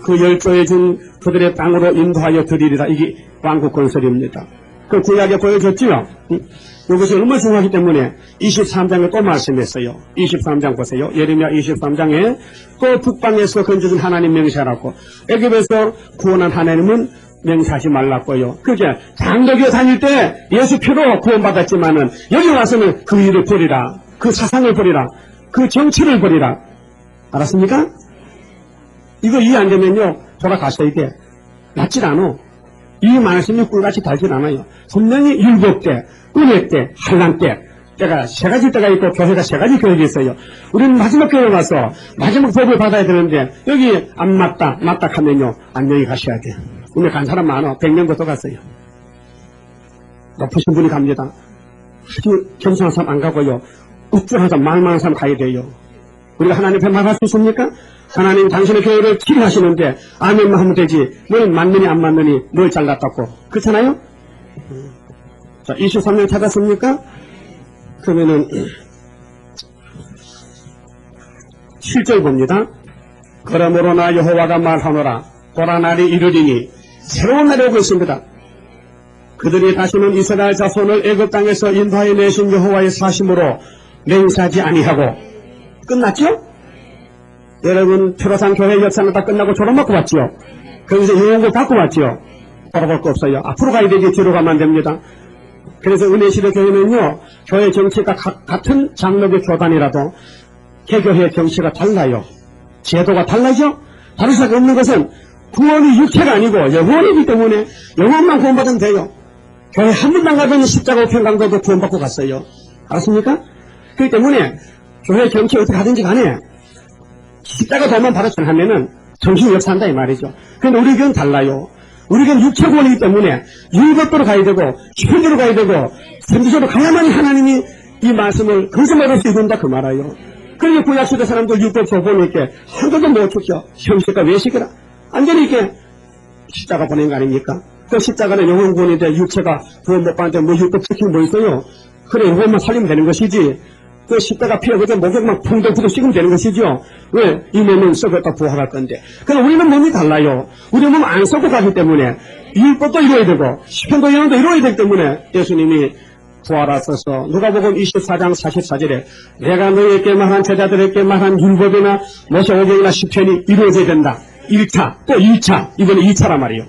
그 열조에 준 그들의 땅으로 인도하여 드리리라. 이게 왕국 건설입니다. 그 구약에 보여줬지요. 이것이 얼마나 중요하기 때문에 23장에 또 말씀했어요. 23장 보세요. 예레미야 23장에 또 북방에서 건져준 하나님 맹세하라고. 애굽에서 구원한 하나님은 맹세하지 말랐고요. 그게 장로교 다닐 때 예수 피로 구원받았지만은 여기 와서는 그 일을 버리라. 그 사상을 버리라. 그 정치를 버리라. 알았습니까? 이거 이해 안 되면요 돌아가셔야 돼. 낫질 않아. 이 말씀이 꿀같이 달진 않아요. 분명히 율법 때, 은혜 때, 환난 때, 때가 세 가지 때가 있고 교회가 세 가지 교회가 있어요. 우리는 마지막 교회 와서 마지막 법을 받아야 되는데 여기 안 맞다 하면요 안녕히 가셔야 돼. 오늘 간 사람 많아. 100명부터 갔어요. 높으신 분이 갑니다. 아주 겸손한 사람 안 가고요. 우쭐한 사람, 말만한 사람 가야 돼요. 우리가 하나님 앞에 말할 수 있습니까? 하나님 당신의 교회를 치료하시는데 아멘만 하면 되지. 너는 맞느니 안 맞느니 뭘 잘났다고. 그렇잖아요? 자, 23년 찾았습니까? 그러면은 7절 봅니다. 그러므로 나 여호와가 말하노라. 보라 날이 이르리니 새로운 날이 오고 있습니다. 그들이 다시는 이스라엘 자손을 애굽 땅에서 인도하여 내신 여호와의 사심으로 맹세하지 아니하고. 끝났죠? 여러분 표로상 교회 역사는 다 끝나고 졸업받고 왔지요. 거기서 영혼을 받고 왔지요. 돌아볼 거 없어요. 앞으로 가야 되지 뒤로 가면 안 됩니다. 그래서 은혜시대 교회는요 교회 정치가 같은 장로교 교단이라도 개교회의 정치가 달라요. 제도가 달라죠. 다를 수밖에 없는 것은 구원이 육체가 아니고 영혼이기 때문에 영혼만 구원받으면 돼요. 교회 한 번도 안 가던 십자가 우편 강도도 구원받고 갔어요. 알았습니까? 그렇기 때문에 교회 정치 어떻게 하든지 간에 십자가 도만 바로 전하면은 정신이 역사한다 이 말이죠. 그런데 우리 교회는 달라요. 우리 교회는 육체 구원이기 때문에 율법대로 가야 되고 십회대로 가야 되고 선지서로 가야만이 하나님이 이 말씀을 건설받을 수 있는다 그 말이에요. 그러니 구약시대 사람들 율법 보니까 한 번도 못 줬죠. 형식과 외식이라 완전히 이렇게 십자가 보낸 거 아닙니까? 그 십자가는 영혼 구원인데 육체가 구원 못 받는데 뭐 율법 지키면 뭐 있어요? 그래 영혼만 살리면 되는 것이지. 그 십자가 피가 그저 목욕만 풍덩풍덩 씻으면 되는 것이죠. 왜? 이 몸은 썩었다 부활할 건데. 그럼 우리는 몸이 달라요. 우리 몸은 안 썩고 가기 때문에 율법도 이루어야 되고 시편도 영혼도 이루어야 되기 때문에 예수님이 부활하셔서 누가복음 24장 44절에 내가 너희에게 말한 제자들에게 말한 율법이나 모세오경이나 시편이 이루어져야 된다. 1차 또 2차 이번에 2차란 말이에요.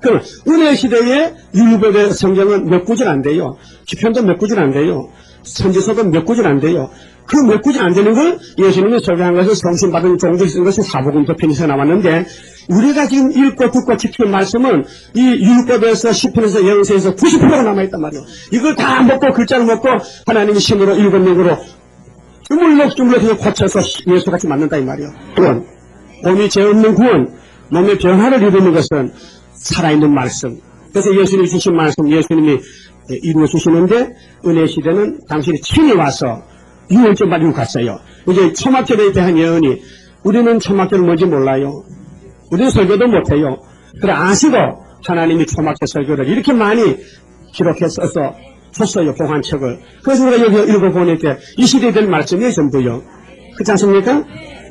그럼 은혜 시대에 율법의 성경은 몇 구절 안 돼요. 시편도 몇 구절 안 돼요. 선지서도 몇 구절 안 돼요. 그 몇 구절 안 되는 걸 예수님이 설명한 것을 성신받은 종들이 쓴 것이 사복음서 편에서 나왔는데 우리가 지금 읽고 듣고 지키는 말씀은 이 율법에서 시편에서 영세에서 90%가 남아있단 말이에요. 이걸 다 먹고 글자를 먹고 하나님이 신으로 일곱 명으로 주물럭주물럭 고쳐서 예수같이 만든다 이 말이에요. 구원, 몸이 죄 없는 구원, 몸의 변화를 이루는 것은 살아있는 말씀. 그래서 예수님이 주신 말씀 예수님이 이루어 주시는데 은혜 시대는 당신이 친히 와서 6월절 말이고 갔어요. 이제 초막절에 대한 예언이 우리는 초막절은 뭔지 몰라요. 우리는 설교도 못해요. 그래 아시고 하나님이 초막절 설교를 이렇게 많이 기록해서 줬어요. 보관책을. 그래서 우리가 여기 읽어보니까 이 시대에 된 말씀이 전부요. 그렇지 않습니까?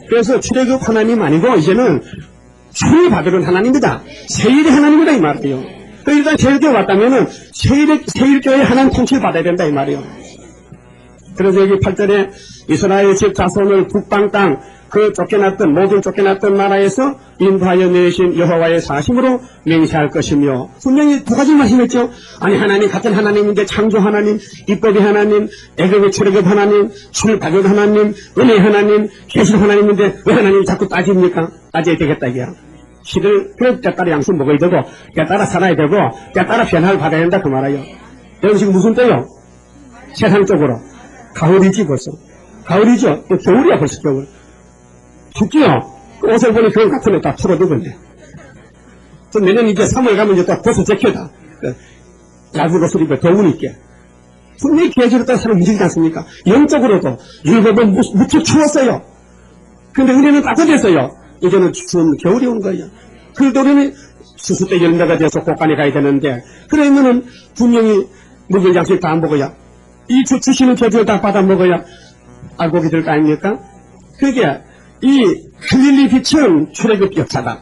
그래서 출애굽 하나님 아니고 이제는 주의 받으는 하나님이다. 세일의 하나님이다 이 말이에요. 일단 세일교회 왔다면은 세일교회 하나님 통치를 받아야 된다 이 말이에요. 그래서 여기 8절에 이스라엘 집 자손을 북방 땅 그 쫓겨났던 모든 쫓겨났던 나라에서 인도하여 내신 여호와의 사심으로 맹세할 것이며 분명히 두 가지 말씀했죠. 아니 하나님 같은 하나님인데 창조 하나님, 입법의 하나님, 애굽의 출애굽 하나님, 출애굽 하나님, 은혜 하나님, 계시 하나님인데 왜 하나님이 자꾸 따집니까? 따져야 되겠다 이게야. 시를 그래 때 따라 양식 먹어야 되고 때 따라 살아야 되고 때 따라 변화를 받아야 된다 그 말이에요. 여러분 지금 무슨 때요? 세상적으로 가을이지 벌써. 가을이죠. 또 겨울이야 벌써 겨울. 춥지요? 옷을 보니 겨울 같은 애 다 풀어두겠네. 또 내년 이제 3월 가면 이제 또 벗어 제껴다. 얇은 옷을 입고 더우니까. 분명히 계절에 따라 사람 움직이지 않습니까? 영적으로도 율법은 무척 추웠어요. 그런데 은혜는 따뜻했어요. 이제는 추운 겨울이 온 거예요. 그래도 우리는 수수 때 열매가 돼서 곳간에 가야 되는데, 그러면은 분명히 먹을 양식 다 먹어야, 이 주시는 제주를 다 받아 먹어야 알고 될 거 아닙니까? 그게 이 갈릴리 빛은 출애굽 역사다.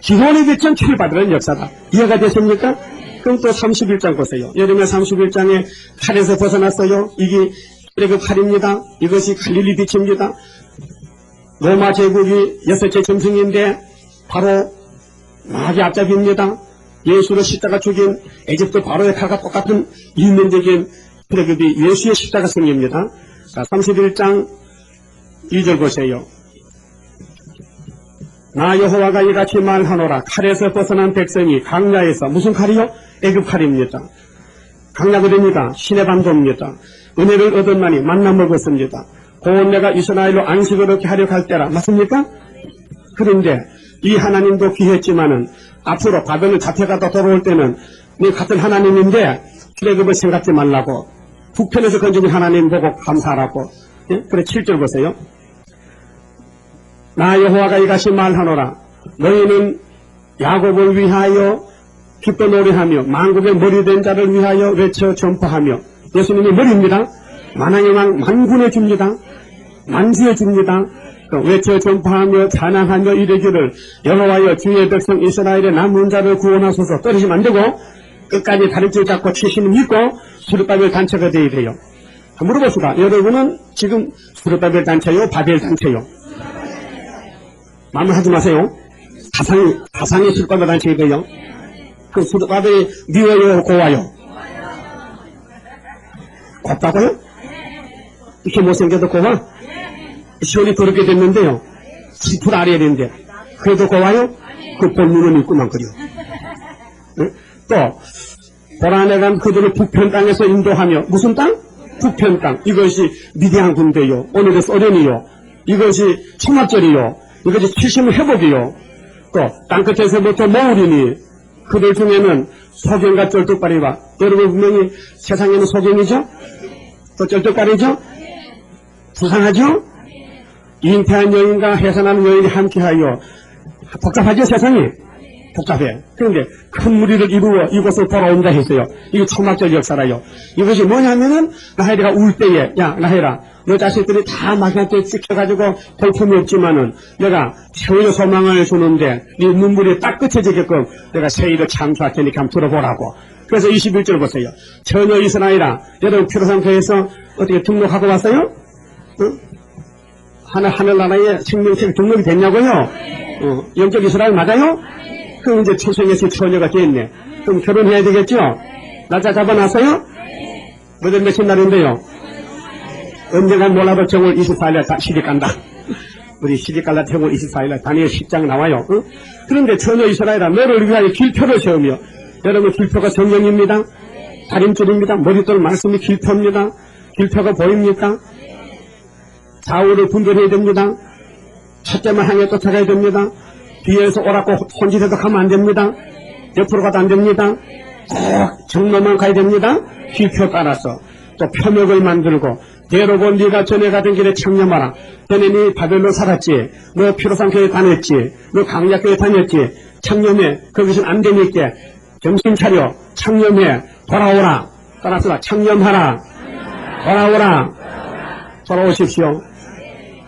기원의 빛은 출애굽받으는 역사다. 이해가 됐습니까? 그럼 또 31장 보세요. 여름에 31장에 칼에서 벗어났어요. 이게 출애굽 칼입니다. 이것이 갈릴리 빛입니다. 로마 제국이 6째 점승인데 바로 마귀 앞잡이입니다. 예수를 십자가 죽인 에집트 바로의 칼과 똑같은 일면적인 출애굽이 예수의 십자가 승리입니다. 자, 31장 2절 보세요. 나 여호와가 이같이 말하노라. 칼에서 벗어난 백성이 강야에서, 무슨 칼이요? 애굽 칼입니다. 강야거든입니다. 신의 반도입니다. 은혜를 얻었나니 만나 먹었습니다. 곧 내가 이스라엘로 안식을 얻게 하려 할 때라. 맞습니까? 그런데 이 하나님도 귀했지만은 앞으로 바벨론 잡혀가다 돌아올 때는 네 같은 하나님인데 출애굽을 생각지 말라고, 북편에서 건져진 하나님 보고 감사하라고. 예? 그래 7절 보세요. 나 여호와가 이같이 말하노라. 너희는 야곱을 위하여 기뻐 노래하며 만국의 머리 된 자를 위하여 외쳐 전파하며. 예수님이 머리입니다. 만왕의 왕 만군의 주입니다. 만주의 주입니다. 외쳐 전파하며 찬양하며 이르기를 여호와여 주의 백성 이스라엘의 남은 자를 구원하소서. 떨어지면 안 되고 끝까지 다른 줄 잡고 최신을 믿고 수르바벨 단체가 되어야 돼요. 물어봅시다. 여러분은 지금 수르바벨 단체요? 바벨 단체요? 마음을 하지 마세요. 사상의 수르바벨 단체가 돼요. 그 수르바벨이 미워요? 고와요? 곱다고요? 이렇게 못생겨도 고와? 시원이 더럽게 됐는데요. 10% 아래야 되는데 그래도 고와요? 그 본문은 있구만 그려. 네? 또 보라 내가 그들을 북편 땅에서 인도하며. 무슨 땅? 북편 땅. 이것이 미디안 군대요. 오늘의 소련이요. 이것이 청합절이요. 이것이 70년 회복이요. 또 땅끝에서부터 모으리니 그들 중에는 소경과 쩔뚝발이와. 여러분 분명히 세상에는 소경이죠? 또 쩔뚝발이죠? 부상하죠? 잉태한 여인과 해산하는 여인이 함께하여. 복잡하죠 세상이? 복잡해. 그런데 큰 무리를 이루어 이곳을 돌아온다 했어요. 이게 초막절 역사라요. 이것이 뭐냐면은 라헬이가 울 때에, 야 라헬아 너 자식들이 다 마귀한테 찍혀가지고 볼품이 없지만은 내가 세일의 소망을 주는데 네 눈물이 딱 끝해지게끔 내가 세일을 창조할 테니까 한번 들어보라고. 그래서 21절 보세요. 처녀 이스라엘아, 여러분 피로상교에서 어떻게 등록하고 왔어요? 응? 하늘나라에 생명책 등록이 됐냐고요? 영적 이스라엘 맞아요? 그럼 이제 초생에서 처녀가 됐네. 그럼 결혼해야 되겠죠? 날짜 잡아놨어요? 오늘 며칠 날인데요? 언젠가 몰라도 정월 24일날 시집 간다. 우리 시집 갈라 정월 24일날 다니엘 10장 나와요. 응? 그런데 처녀 이스라엘아 너를 위하여 길표를 세우며. 여러분 길표가 성령입니다. 다림줄입니다. 머릿돌 말씀이 길표입니다. 길표가 보입니까? 좌우를 분별해야 됩니다. 첫째만 향해 쫓아가야 됩니다. 뒤에서 오라고 혼짓해도 가면 안 됩니다. 옆으로 가도 안 됩니다. 꼭 정로만 가야 됩니다. 길표 따라서. 또 표명을 만들고 대로본 네가 전에 가던 길에 창념하라. 전에 네 바벨론 살았지. 너 피로상교회 다녔지. 너 강약교회 다녔지. 창념해. 거기선 안 되니까 정신 차려. 창념해. 돌아오라. 따라서 창념하라. 돌아오라. 돌아오십시오.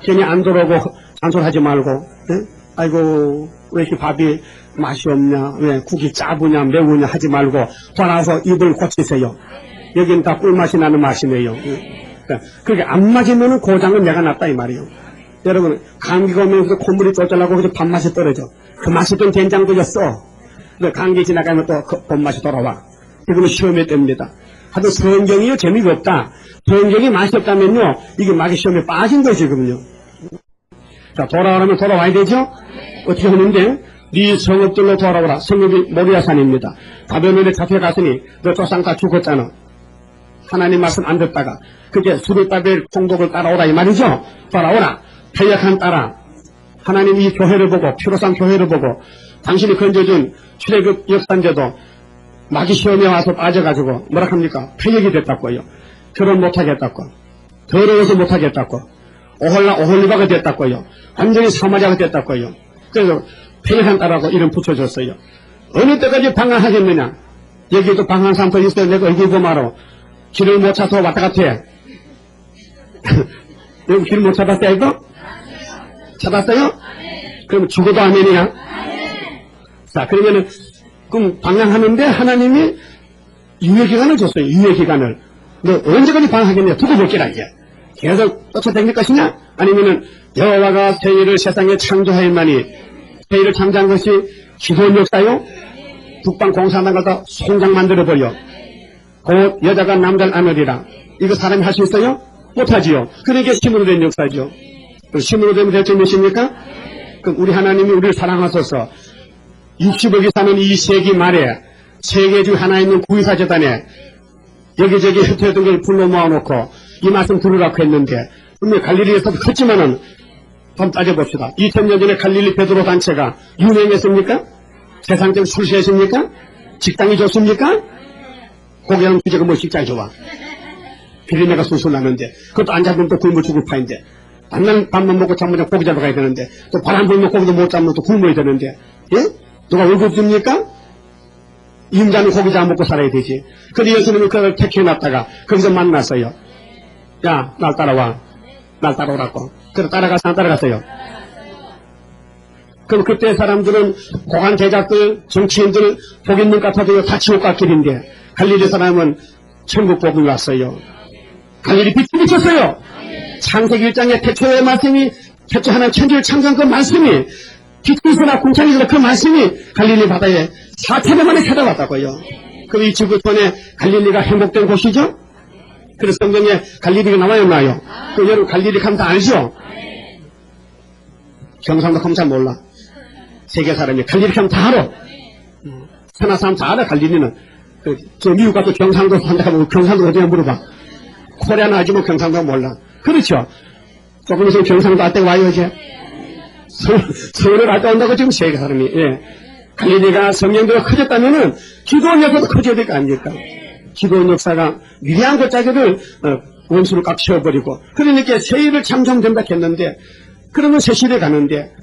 괜히 안 돌아오고 잔소리하지 말고. 네? 아이고 왜 이렇게 밥이 맛이 없냐, 왜 국이 짜부냐 매우냐 하지 말고 돌아와서 입을 고치세요. 여기는 다 꿀맛이 나는 맛이네요. 그게 안 맞으면 고장은 내가 났다 이 말이에요. 여러분 감기가 오면서 콧물이 쫄쫄하고 그래서 밥맛이 떨어져. 그 맛있던 된장도 줬어. 감기 지나가면 또 그 본맛이 돌아와. 이거는 시험에 뗍니다. 하여튼 성경이요 재미가 없다. 성경이 맛이 없다면요 이게 맛이 시험에 빠진 것이거든요. 자, 돌아오라면 돌아와야 되죠? 어떻게 하는데? 네 성읍들로 돌아오라. 성읍이 모리아산입니다. 바벨론에 잡혀갔으니 너 조상 다 죽었잖아. 하나님 말씀 안 듣다가 그게 수르바벨 총독을 따라오라 이 말이죠? 돌아오라. 패역한 따라 하나님 이 교회를 보고 피로상 교회를 보고 당신이 건져준 출애굽 역사인데도 마귀 시험에 와서 빠져가지고 뭐라 합니까? 패역이 됐다고요. 결혼 못하겠다고, 더러워서 못하겠다고, 오홀리바가 됐다고요. 완전히 사마자가 됐다고요. 그래서 평생 딸하고 이름 붙여줬어요. 어느 때까지 방황하겠느냐? 여기도 방황 상태 있어요. 내가 얼굴 보마로 길을 못 찾아서 왔다 갔다 해. 여기 길 못 찾았어요, 이거? 찾았어요? 그럼 죽어도 아멘이야? 자, 그러면은, 그럼 방황하는데 하나님이 유예기간을 줬어요, 유예기간을. 너 언제까지 방황하겠냐? 두고 볼게라, 이제. 계속 쫓아다닐 것이냐? 아니면은, 여호와가 세일을 세상에 창조하였나니, 세일을 창조한 것이 기본 역사요? 북방 공산당 가서 송장 만들어버려. 곧 여자가 남자를 안으리라. 이거 사람이 할 수 있어요? 못하지요. 그러니까 힘으로 된 역사죠. 힘으로 되면 대체 몇입니까? 그럼 우리 하나님이 우리를 사랑하셔서 60억이 사는 이 세기 말에 세계 중 하나 있는 구의사 재단에 여기저기 흩어졌던 걸 불러 모아놓고 이 말씀 들으라고 했는데 분명히 갈릴리에서도 했지만은 한번 따져봅시다. 2000년 전에 갈릴리 베드로 단체가 유명했습니까? 세상적으로 출세했습니까? 직장이 좋습니까? 고개는 주제가 뭐 직장이 좋아. 비린내가 술술 나는데 그것도 안 잡으면 또 굶어 죽을 파인데 밤날 밥만 먹고 잠못 고기 잡아가야 되는데 또 바람 불면 고기도 못 잡으면 또 굶어야 되는데 예? 누가 월급 줍니까? 임자는 고기 잡아 먹고 살아야 되지. 그런데 예수님이 그걸 택해놨다가 거기서 만났어요. 야, 날 따라와. 날 따라오라고. 그래서 따라가서 안 따라갔어요. 그럼 그때 사람들은 고관 제작들, 정치인들 복 있는 것 같아도 다 지옥 갈 길인데 갈릴리 사람은 천국 복을 왔어요. 갈릴리 빛이 비쳤어요. 창세기 1장에 태초의 말씀이 태초 하나님 천지를 창조한 그 말씀이 빛이서나 궁창이서나 그 말씀이 갈릴리 바다에 4차례 만에 찾아왔다고요. 그럼 이 지구촌에 갈릴리가 행복된 곳이죠? 그래서 성경에 갈릴리가 나와요, 나요? 그 여러분 갈릴리 가면 다 알죠? 경상도 가면 잘 몰라. 세계 사람이 갈릴리 가면 다 알아. 천하 사람 다 알아, 갈릴리는. 저 미국 가서 경상도 산다 하면 경상도 어디냐 물어봐. 코리아는 알지만 경상도 몰라. 그렇죠? 조금 있으면 경상도 알 때 와요, 이제. 서울을 알 때 온다고 지금 세계 사람이. 예. 갈릴리가 성령대로 커졌다면은 기도원 역사도 커져야 될 거 아닙니까? 기도원 역사가 위대한 것짜기를 원수를 꽉 채워버리고 그러니까 세일을 창조된다 했는데 그러면 새 시대 가는데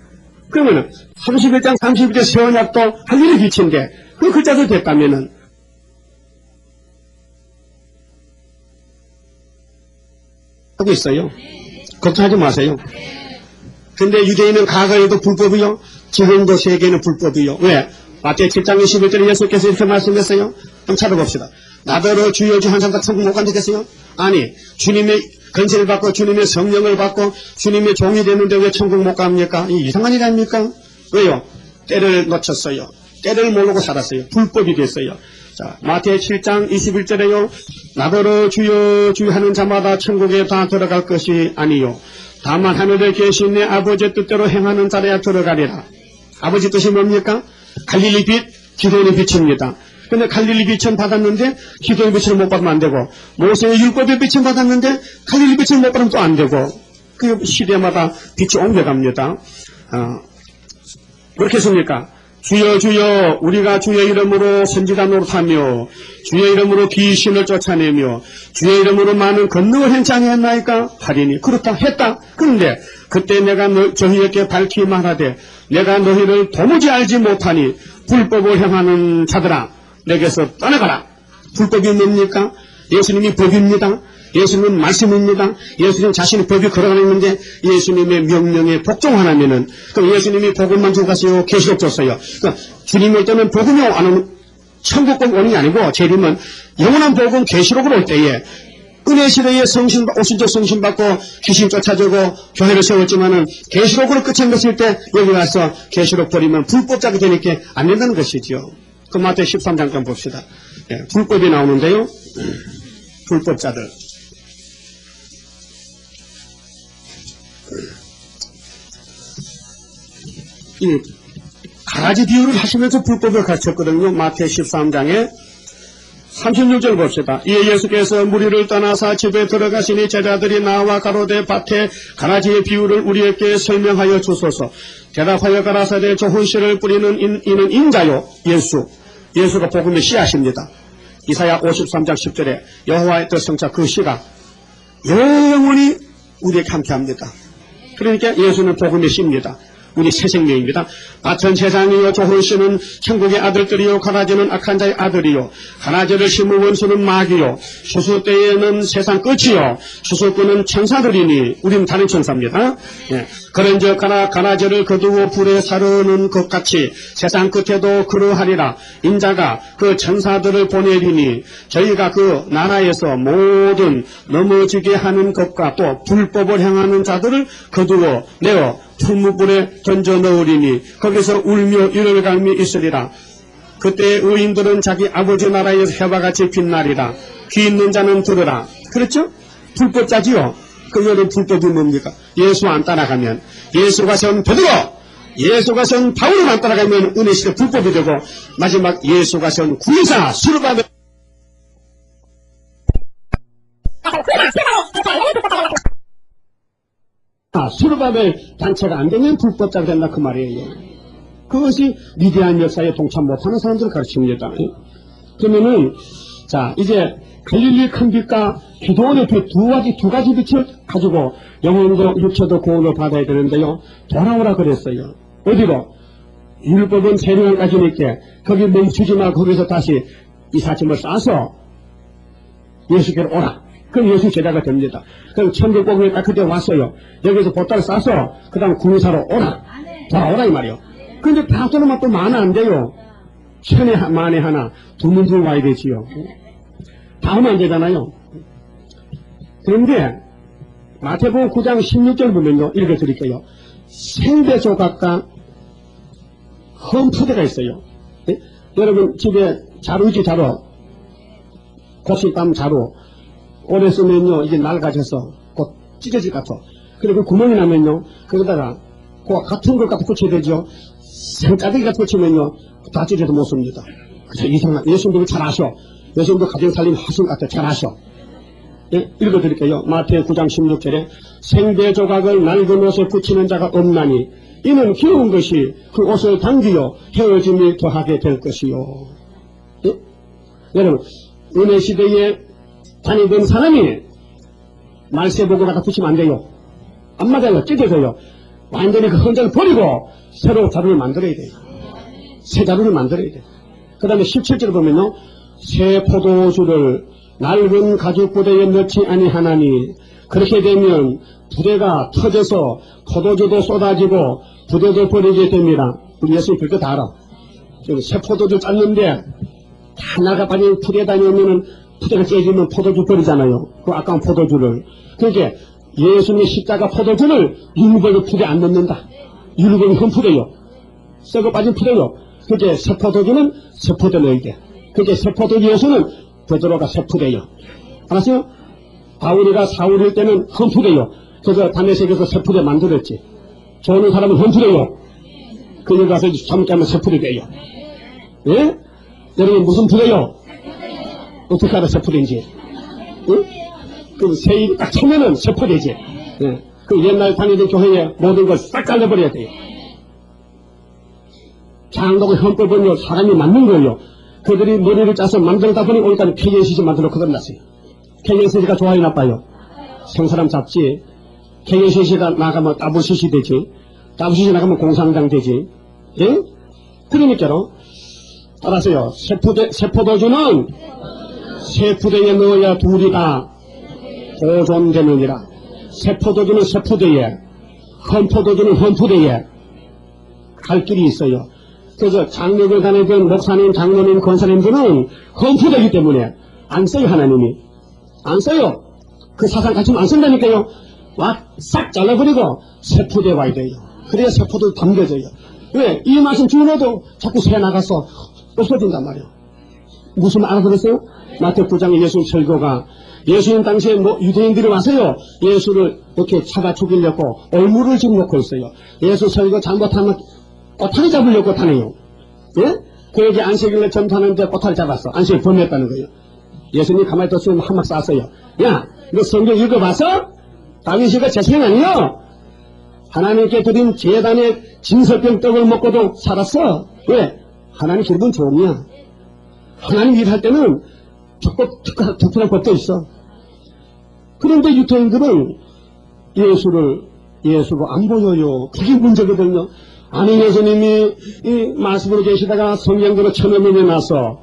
그러면은 31장 32절 세원약도 갈릴리 빛인데 그 글자도 됐다면은 하고 있어요. 걱정하지 마세요. 근데 유대인은 과거에도 불법이요. 지금도 세계는 불법이요. 왜? 마태의 7장 21절에 예수께서 이렇게 말씀했어요. 한번 찾아봅시다. 나더러 주여 주 한 사람 다 천국 못 간다겠어요? 아니, 주님의 건세를 받고 주님의 성령을 받고 주님의 종이 되는데 왜 천국 못 갑니까? 이상한 일 아닙니까? 왜요? 때를 놓쳤어요. 때를 모르고 살았어요. 불법이 됐어요. 자, 마태의 7장 21절에요. 나더러 주여 주여 하는 자마다 천국에 다 들어갈 것이 아니요. 다만 하늘에 계신 내 아버지의 뜻대로 행하는 자라야 들어가리라. 아버지 뜻이 뭡니까? 갈릴리 빛, 기도원의 빛입니다. 근데 갈릴리 빛은 받았는데 기도의 빛을 못 받으면 안 되고 모세의 율법의 빛은 받았는데 갈릴리 빛을 못 받으면 또 안 되고 그 시대마다 빛이 옮겨갑니다. 그렇게 했습니까? 주여 주여 우리가 주의 이름으로 선지자 노릇하며 주의 이름으로 귀신을 쫓아내며 주의 이름으로 많은 권능을 행치 아니했나이까 하리니 그렇다 했다. 그런데 그때 내가 저희에게 밝히 말하되 내가 너희를 도무지 알지 못하니 불법을 행하는 자들아 내게서 떠나가라. 불법이 뭡니까? 예수님이 법입니다. 예수님은 말씀입니다. 예수님 자신의 법이 걸어가는데 예수님의 명령에 복종하라면은 그럼 예수님이 복음만 주고 가세요? 계시록 줬어요. 그러니까 주님 올 때는 복음이 안 오는 천국복 오는 게 아니고 재림은 영원한 복음 계시록으로 올 때에 은혜 시대에 오순절 성신 받고 귀신 쫓아주고 교회를 세웠지만은 계시록으로 끝인 것일 때 여기 와서 계시록 버리면 불법자가 되니까 안 된다는 것이죠. 그 마태 13장간 봅시다. 예, 불법이 나오는데요. 불법자들. 이 가라지 비유를 하시면서 불법을 가르쳤거든요. 마태 13장에 36절 봅시다. 이에 예수께서 무리를 떠나사 집에 들어가시니 제자들이 나와 가로되 밭에 가라지의 비유를 우리에게 설명하여 주소서. 대답하여 가라사대 좋은 씨를 뿌리는 이는 인자요. 예수가 복음의 씨앗입니다. 이사야 53장 10절에 여호와의 뜻 성취 그 시가 영원히 우리에게 함께합니다. 그러니까 예수는 복음의 씨입니다. 우리 새 생명입니다. 밭은 세상이요 좋은 씨는 천국의 아들들이요 가라지는 악한 자의 아들이요 가라지를 심은 원수는 마귀요 수수 때에는 세상 끝이요 수수꾼은 천사들이니 우리는 다른 천사입니다. 예. 그런즉 가라지를 거두어 불에 사르는 것 같이 세상 끝에도 그러하리라. 인자가 그 천사들을 보내리니 저희가 그 나라에서 모든 넘어지게 하는 것과 또 불법을 행하는 자들을 거두어 내어 풀무불에 던져 넣으리니 거기서 울며 이를 갈미 있으리라. 그때 의인들은 자기 아버지 나라에서 해와 같이 빛나리라. 귀 있는 자는 들으라. 그렇죠? 불법자지요. 그거는 불법이 뭡니까? 예수 안 따라가면 예수가 선 베드로, 예수가 선 바울을 따라가면 은혜 시대 불법이 되고 마지막 예수가 선 구의사 수르바벨 수르바벨 단체가 안 되면 불법자가 된다 그 말이에요. 그것이 위대한 역사에 동참 못하는 사람들을 가르칩니다. 그러면은 자 이제 갈릴리 큰 빛과 기도원의 빛 두 가지 빛을 가지고 영혼도 육체도 구원을 받아야 되는데요. 돌아오라 그랬어요. 어디로? 율법은 세례관까지 있게 거기 멈추지 말고 거기서 다시 이삿짐을 싸서 예수께로 오라. 그럼 예수 제자가 됩니다. 그럼 천국복음에 딱 그때 왔어요. 여기서 보따를 싸서 그 다음 구의사로 오라. 돌아오라 이 말이요. 근데 다 떠나면 또 만에 안 돼요. 천에 만에 하나 두 문줄 와야 되지요. 다 하면 안 되잖아요. 그런데 마태복음 9장 16절 보면요. 읽어드릴게요. 생배 조각과 험푸대가 있어요. 네? 여러분 집에 자루 있지 자루. 고실감 자루. 오래 쓰면요 이게 낡아져서 곧 찢어질 것 같아. 그리고 구멍이 나면요 거기다가 그 같은 걸 갖다 붙여야 되죠. 생짜대기 같은 거 붙이면요 다 찢어도 못 씁니다. 그래서 이상한 예수님도 잘 아셔. 예수님도 가정살림 하신 것 같아. 잘 아셔. 예? 읽어드릴게요. 마태 9장 16절에 생배 조각을 낡은 옷에 붙이는 자가 없나니 이는 귀여운 것이 그 옷을 당기어 헤어짐이 더하게 될 것이요. 예? 여러분 은혜 시대에 다니던 사람이 말세복을 갖다 붙이면 안 돼요. 안 맞아요. 찢어져요. 완전히 그 흔적을 버리고 새로 자루를 만들어야 돼요. 새 자루를 만들어야 돼요. 그 다음에 17절 보면요. 새 포도주를 낡은 가죽 부대에 넣지 아니하나니 그렇게 되면 부대가 터져서 포도주도 쏟아지고 부대도 버리게 됩니다. 우리 예수님 그렇게 다 알아. 새 포도주 짰는데 다 나가버린 부대 다니면은 부대가 깨지면 포도주 버리잖아요. 그 아까운 포도주를. 그러니까 예수님의 십자가 포도주를 율법의 푸대에 안 넣는다. 율법이 흠푸대요. 썩어 빠진 푸대요. 그게 새 포도주는 새 푸대 넣어야 돼. 그게 새 포도주 예수는 베드로가 새 푸대요. 알았어요? 바울이가 사울일 때는 흠푸대요. 그래서 다메섹에서 새 푸대 만들었지. 좋은 사람은 흠푸대요. 그녀 가서 잘못하면 새 푸대 돼요. 예? 여러분 무슨 푸대요? 어떻게 알아 세포된지? 응? 그 세입 딱 차면은 세포되지. 예. 그 옛날 다니던 교회에 모든 걸 싹 잘라버려야 돼요. 장독의 헌법은요 사람이 만든 거예요. 그들이 머리를 짜서 만들다 보니 오늘까지 KNCC 만들어 그들 났어요. KNCC가 좋아요 나빠요? 생사람 잡지. KNCC가 나가면 WCC 되지. WCC 나가면 공산당 되지. 예? 그러니까요. 알았어요. 세포도주는 새 푸대에 넣어야 둘이 다 보존되느니라. 새 포도주는 새 푸대에, 헌 포도주는 헌 푸대에 갈 길이 있어요. 그래서 장로교 다니던 목사님, 장로님, 권사님들은 헌 푸대이기 때문에 안 써요. 하나님이 안 써요. 그 사상 가르치면 안 쓴다니까요. 싹 잘라버리고 새 푸대에 와야 돼요. 그래야 새 포도주 담겨져요. 왜? 이 말씀 주어도 자꾸 새 나가서 없어진단 말이에요. 무슨 말 알아들었어요? 마태 9장의 예수 설교가 예수님 당시에 유대인들이 와서요 예수를 이렇게 잡아 죽이려고 얼물을 지금 놓고 있어요. 예수 설교 잘못하면 꼬타리 잡으려고 타네요. 예? 그에게 안식일에 전파하는데 꼬타리 잡았어. 안식일 범했다는 거예요. 예수님 가만히 뒀으면 한 막 쐈어요. 야, 너 성경 읽어봤어? 다윗이가 재생 아니요? 하나님께 드린 제단의 진설병 떡을 먹고도 살았어. 왜? 하나님 기분 좋으냐? 하나님 일할 때는 특별한 법도 있어. 그런데 유태인들은 예수로 안 보여요. 그게 문제거든요. 아니, 예수님이 이 말씀으로 계시다가 성경대로 1000년이 나서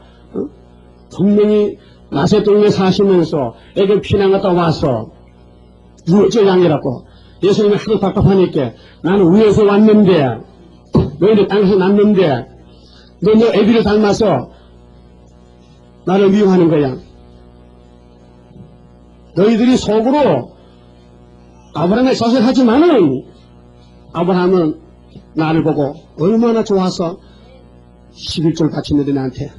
분명히 나세 동네 사시면서 애들 피난 갔다 와서 유저 양이라고 예수님이 하도 답답하니까 나는 위에서 왔는데 너희들 땅에서 났는데 너 애비를 닮아서 나를 미워하는 거야. 너희들이 속으로 아브라함의 자식을 하지만은 아브라함은 나를 보고 얼마나 좋아서 11절 바쳤는데 나한테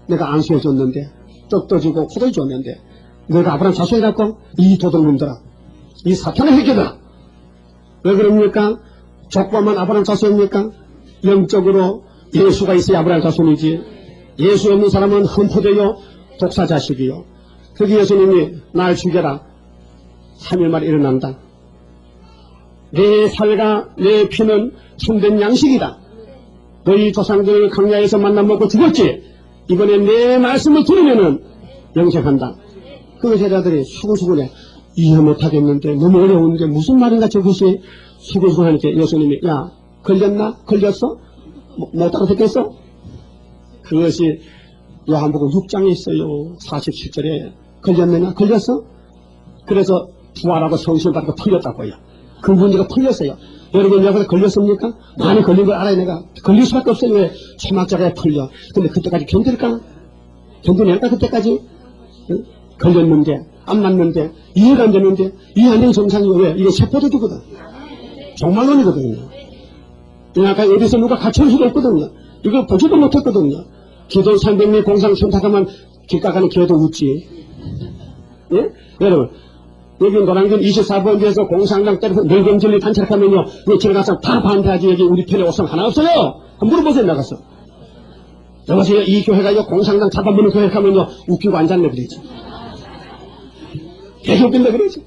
내가 안수해 줬는데 떡도 주고 포도 줬는데 너가 아브라함 자손이라고? 이 도둑놈들아, 이 사탄의 새끼들아, 왜 그럽니까? 족보만 아브라함 자손입니까? 영적으로 예수가 있어야 아브라함 자손이지. 예수 없는 사람은 흠포되요 독사 자식이요. 그게 예수님이 날 죽여라 3일 만에 일어난다. 내 살과 내 피는 참된 양식이다. 너희 조상들 강야에서 만나 먹고 죽었지. 이번에 내 말씀을 들으면은 영생한다. 그 제자들이 수근수근해. 이해 못하겠는데 너무 어려운데 무슨 말인가 저것이. 수근수근하니까 예수님이 야 걸렸나? 걸렸어? 못 알아듣겠어? 그것이 요한복음 6장에 있어요. 47절에 걸렸느냐? 걸렸어? 그래서 부활하고 성신을 받고 풀렸다고요. 그 문제가 풀렸어요. 여러분 여기서 걸렸습니까? 많이 걸린 걸 알아야 내가 걸릴 수밖에 없어요. 왜? 초막자가에 풀려. 근데 그때까지 견딜까? 견뎌낼까 그때까지? 응? 걸렸는데 안 맞는데 이해가 안 되는데 이해 안 되는 정상이요. 왜? 이게 세포도주거든. 종말론이거든요. 아까 어디서 누가 갖춰올 수도 없거든요. 이거 보지도 못했거든요. 기도 300명 공상 선택하면 길가가는 기회도 웃지. 예? 여러분 여기 노량진 24번지에서 공상장 때려서 늙은진리 단체하면요 집에 가서 다 반대하지. 여기 우리 편에 옷은 하나 없어요. 한번 물어보세요. 나가서 여기서 이 교회가 공상장 잡아먹는 교회 가면요 웃기고 앉았네 그러지. 계속 웃긴다 그러지.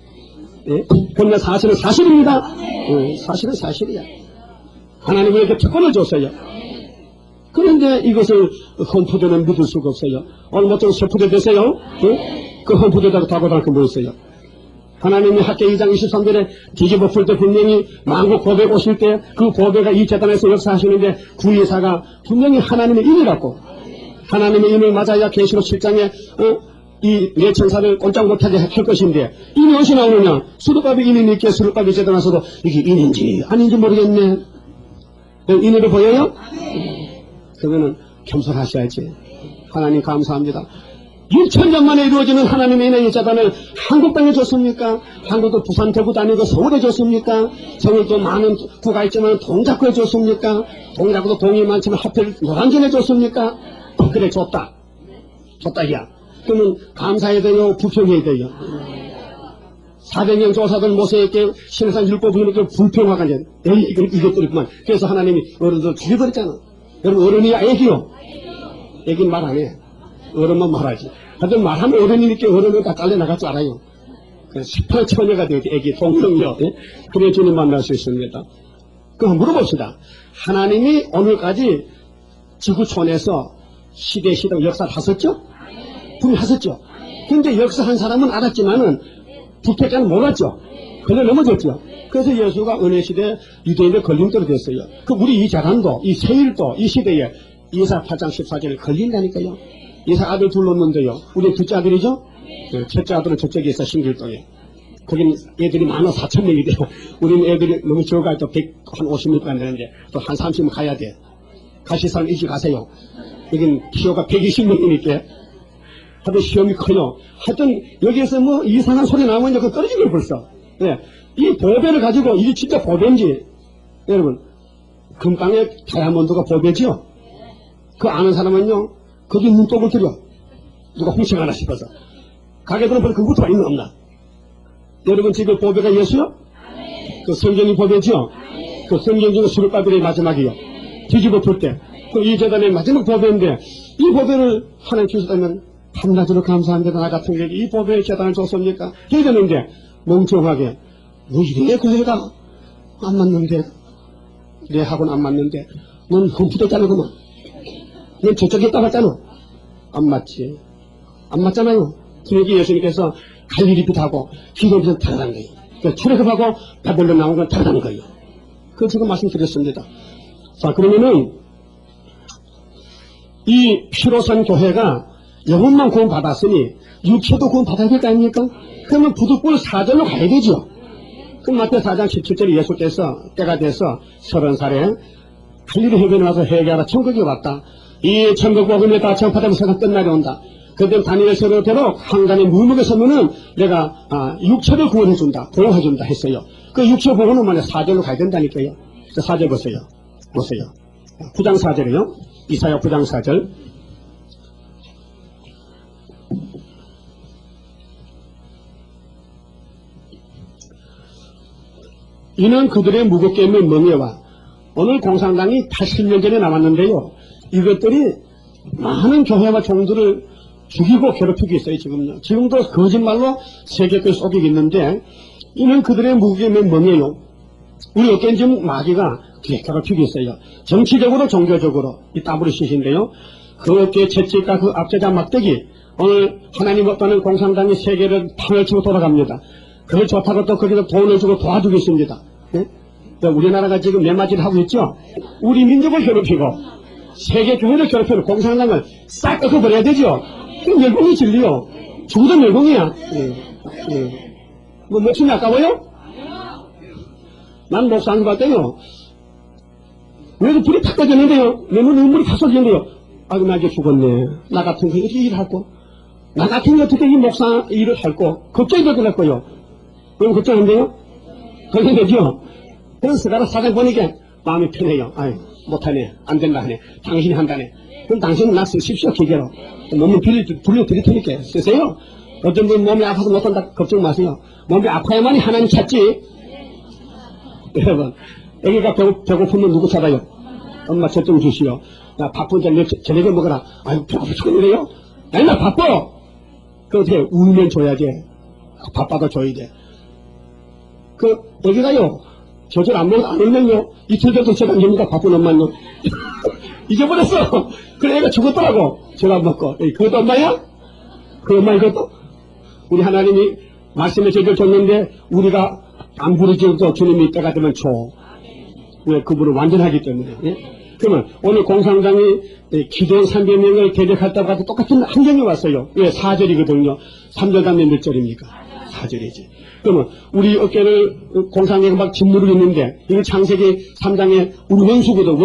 예? 그러나 사실은 사실입니다. 사실은 사실이야. 하나님은 이렇게 특권을 줬어요. 그런데 이것을 험포대는 믿을 수가 없어요. 오늘 뭐좀 서포대 되세요? 예? 그 험포대다가 다고다할 거 뭐였어요? 하나님이 학계 2장 23절에 뒤집어 풀 때 분명히 만국 고백 오실 때 그 고백가 이 재단에서 역사하시는데 구의사가 분명히 하나님의 인이라고. 하나님의 인을 맞아야 계시록 7장에 이 내천사를 꼼짝 못하게 할 것인데 인이 어디서 나오느냐? 수르밥이 인이 있게 수르밥이 재단 와서도 이게 인인지 아닌지 모르겠네. 인으로 보여요? 그거는 겸손하셔야지. 하나님 감사합니다. 6천년 만에 이루어지는 하나님의 인의 재단을 한국 땅에 줬습니까? 한국도 부산 대구도 아니고 서울에 줬습니까? 서울도 많은 구가 있지만 동작구에 줬습니까? 동작구도 동이 많지만 하필 노량진에 줬습니까? 그래 줬다. 줬다 이야. 그러면 감사해야 돼요? 불평해야 돼요? 400년 조사들 모세에게 신상 율법이니까 불평화가 이제 이것들이구만. 그래서 하나님이 어른들 죽여버렸잖아. 여러분 어른이야 애기요? 애기는 말 안 해. 어른만 말하지. 하여튼 말하면 어른이니까 어른을 다 잘려나갈 줄 알아요. 그래서 18처녀가 되고 애기 동성녀. 예? 그래 주님 만날 수 있습니다. 그럼 물어봅시다. 하나님이 오늘까지 지구촌에서 시대 역사를 하셨죠? 분명히 하셨죠? 근데 역사한 사람은 알았지만은 부패자는 몰랐죠? 그래 넘어졌죠? 그래서 예수가 은혜시대 유대인의 걸림돌이 됐어요. 그 우리 이 재단도 이 세일도 이 시대에 이사 8장 14절에 걸린다니까요. 이사 아들 둘 놓는데요. 우리 둘째 아들이죠? 첫째 아들은 저쪽에 있어 신길동에. 거긴 애들이 많아 4,000명이 돼요. 우리는 애들이 너무 적어가 또 150m 안 되는데 또 한 30명 가야 돼. 가실 사람 일찍 가세요. 여긴 키로가 120명이니까. 하여튼 시험이 커요. 하여튼 여기에서 뭐 이상한 소리 나오면 이제 그 떨어지고 벌써. 네. 이 보배를 가지고 이게 진짜 보배인지 여러분 금방에 다이아몬드가 보배지요. 그 아는 사람은요 거기 눈독을 들여 누가 훔쳐가나 싶어서 가게들은 벌써 그것도 있나 없나. 여러분 지금 보배가 예수요? 그 성경이 보배지요. 그 성경 중에 수르바벨의 마지막이요. 뒤집어 풀 때 그 이 재단의 마지막 보배인데 이 보배를 하나님 주셨다면 한낮으로 감사합니다. 나 같은 게 이 보배의 재단을 줬습니까? 해야 되는데 멍청하게 뭐 이래 교회가 안 맞는데 내하고는 안 맞는데 넌 흠프됐잖아 그만. 넌 저쪽에 따랐잖아. 안 맞지. 안 맞잖아요. 그러니까 예수님께서 갈릴리 빛하고 기도는 다르다는 거예요. 그러니까 출애굽하고 바벨론 나온 건 다르다는 거예요. 그거 제가 말씀드렸습니다. 자, 그러면은 이 피로산 교회가 영혼만 구원받았으니 육체도 구원받아야 될 거 아닙니까? 그러면 부득불 4절로 가야 되죠. 그럼 마태 4장 17절에 예수께서 때가 돼서 30살에 갈릴리 해변에 와서 회개하라 천국에 왔다. 이 천국 복음에 다 전파되면 세상 끝날이 온다. 그때 다니엘 서로대로 한간에 무무게 서면은 내가 육체를 구원해준다, 보호해준다 했어요. 그 육체 보호는 만약 4절로 가야 된다니까요. 4절 보세요. 9장 4절이요. 이사야 9장 4절. 이는 그들의 무겁게 있는 멍에와 오늘 공산당이 80년 전에 남았는데요. 이것들이 많은 교회와 종들을 죽이고 괴롭히고 있어요. 지금도 거짓말로 세계교회 속이고 있는데 이는 그들의 무겁게 있는 멍에요. 우리 어깨는 지금 마귀가 괴롭히고 있어요. 정치적으로 종교적으로 이 따블이 시신데요. 그 어깨의 채찍과 그 앞제자 막대기 오늘 하나님 없다는 공산당이 세계를 판을 치고 돌아갑니다. 그걸 좋다고 또 거기서 돈을 주고 도와주고 있습니다. 네? 우리나라가 지금 매맞이를 하고 있죠. 우리 민족을 괴롭히고 세계 교회를 괴롭히고 공산당을 싹 꺾어버려야 되죠. 그럼 멸공이 진리요. 죽어도 멸공이야. 뭐 목숨이 아까워요? 난 목사 안 봤대요. 왜도 불이 탁 꺼졌는데요. 내 눈물이 다 쏟는데요. 아이고 나 이제 죽었네. 나 같은 거 어떻게 일을 할거? 나 같은 게 어떻게 이 목사 일을 할거? 걱정이 될 거요. 그럼 걱정한대요? 걱정되죠? 그래서 나라 사장 보니까 마음이 편해요. 아이 못하네. 안 된다 하네. 당신이 한다네. 그럼 당신은 나 쓰십시오. 기계로. 몸을 불려드릴 테니까 쓰세요. 어떤 분 몸이 아파서 못한다 걱정 마세요. 몸이 아파야만이 하나님 찾지. 여러분 애기가 배고프면 누구 찾아요? 엄마 젖 좀 주시오. 나 바쁜데 저녁에 먹어라. 아유 배고파 죽겠네요. 아니 나 바빠. 그 어떻게 울면 줘야지. 바빠도 줘야 돼. 그 애기가요 저절 안 울면요 이틀 전도 제가 안 됩니다. 바쁜 엄마는 잊어버렸어. 그래 애가 죽었더라고. 제가 안 먹고. 그것도 엄마야? 그 엄마 이것도? 우리 하나님이 말씀의 제절 줬는데 우리가 안 부르지도 주님이 때가 되면 줘. 왜? 그분을 완전하기 때문에. 예? 그러면 오늘 공산당이 기존 300명을 대적할 때와 같은 똑같은 환경이 왔어요. 왜? 4절이거든요. 3절 다음에 몇 절입니까? 4절이지. 그러면 우리 어깨를 공산당이 막 짓누르고 있는데 이거 창세기 3장에 우리 원수거든.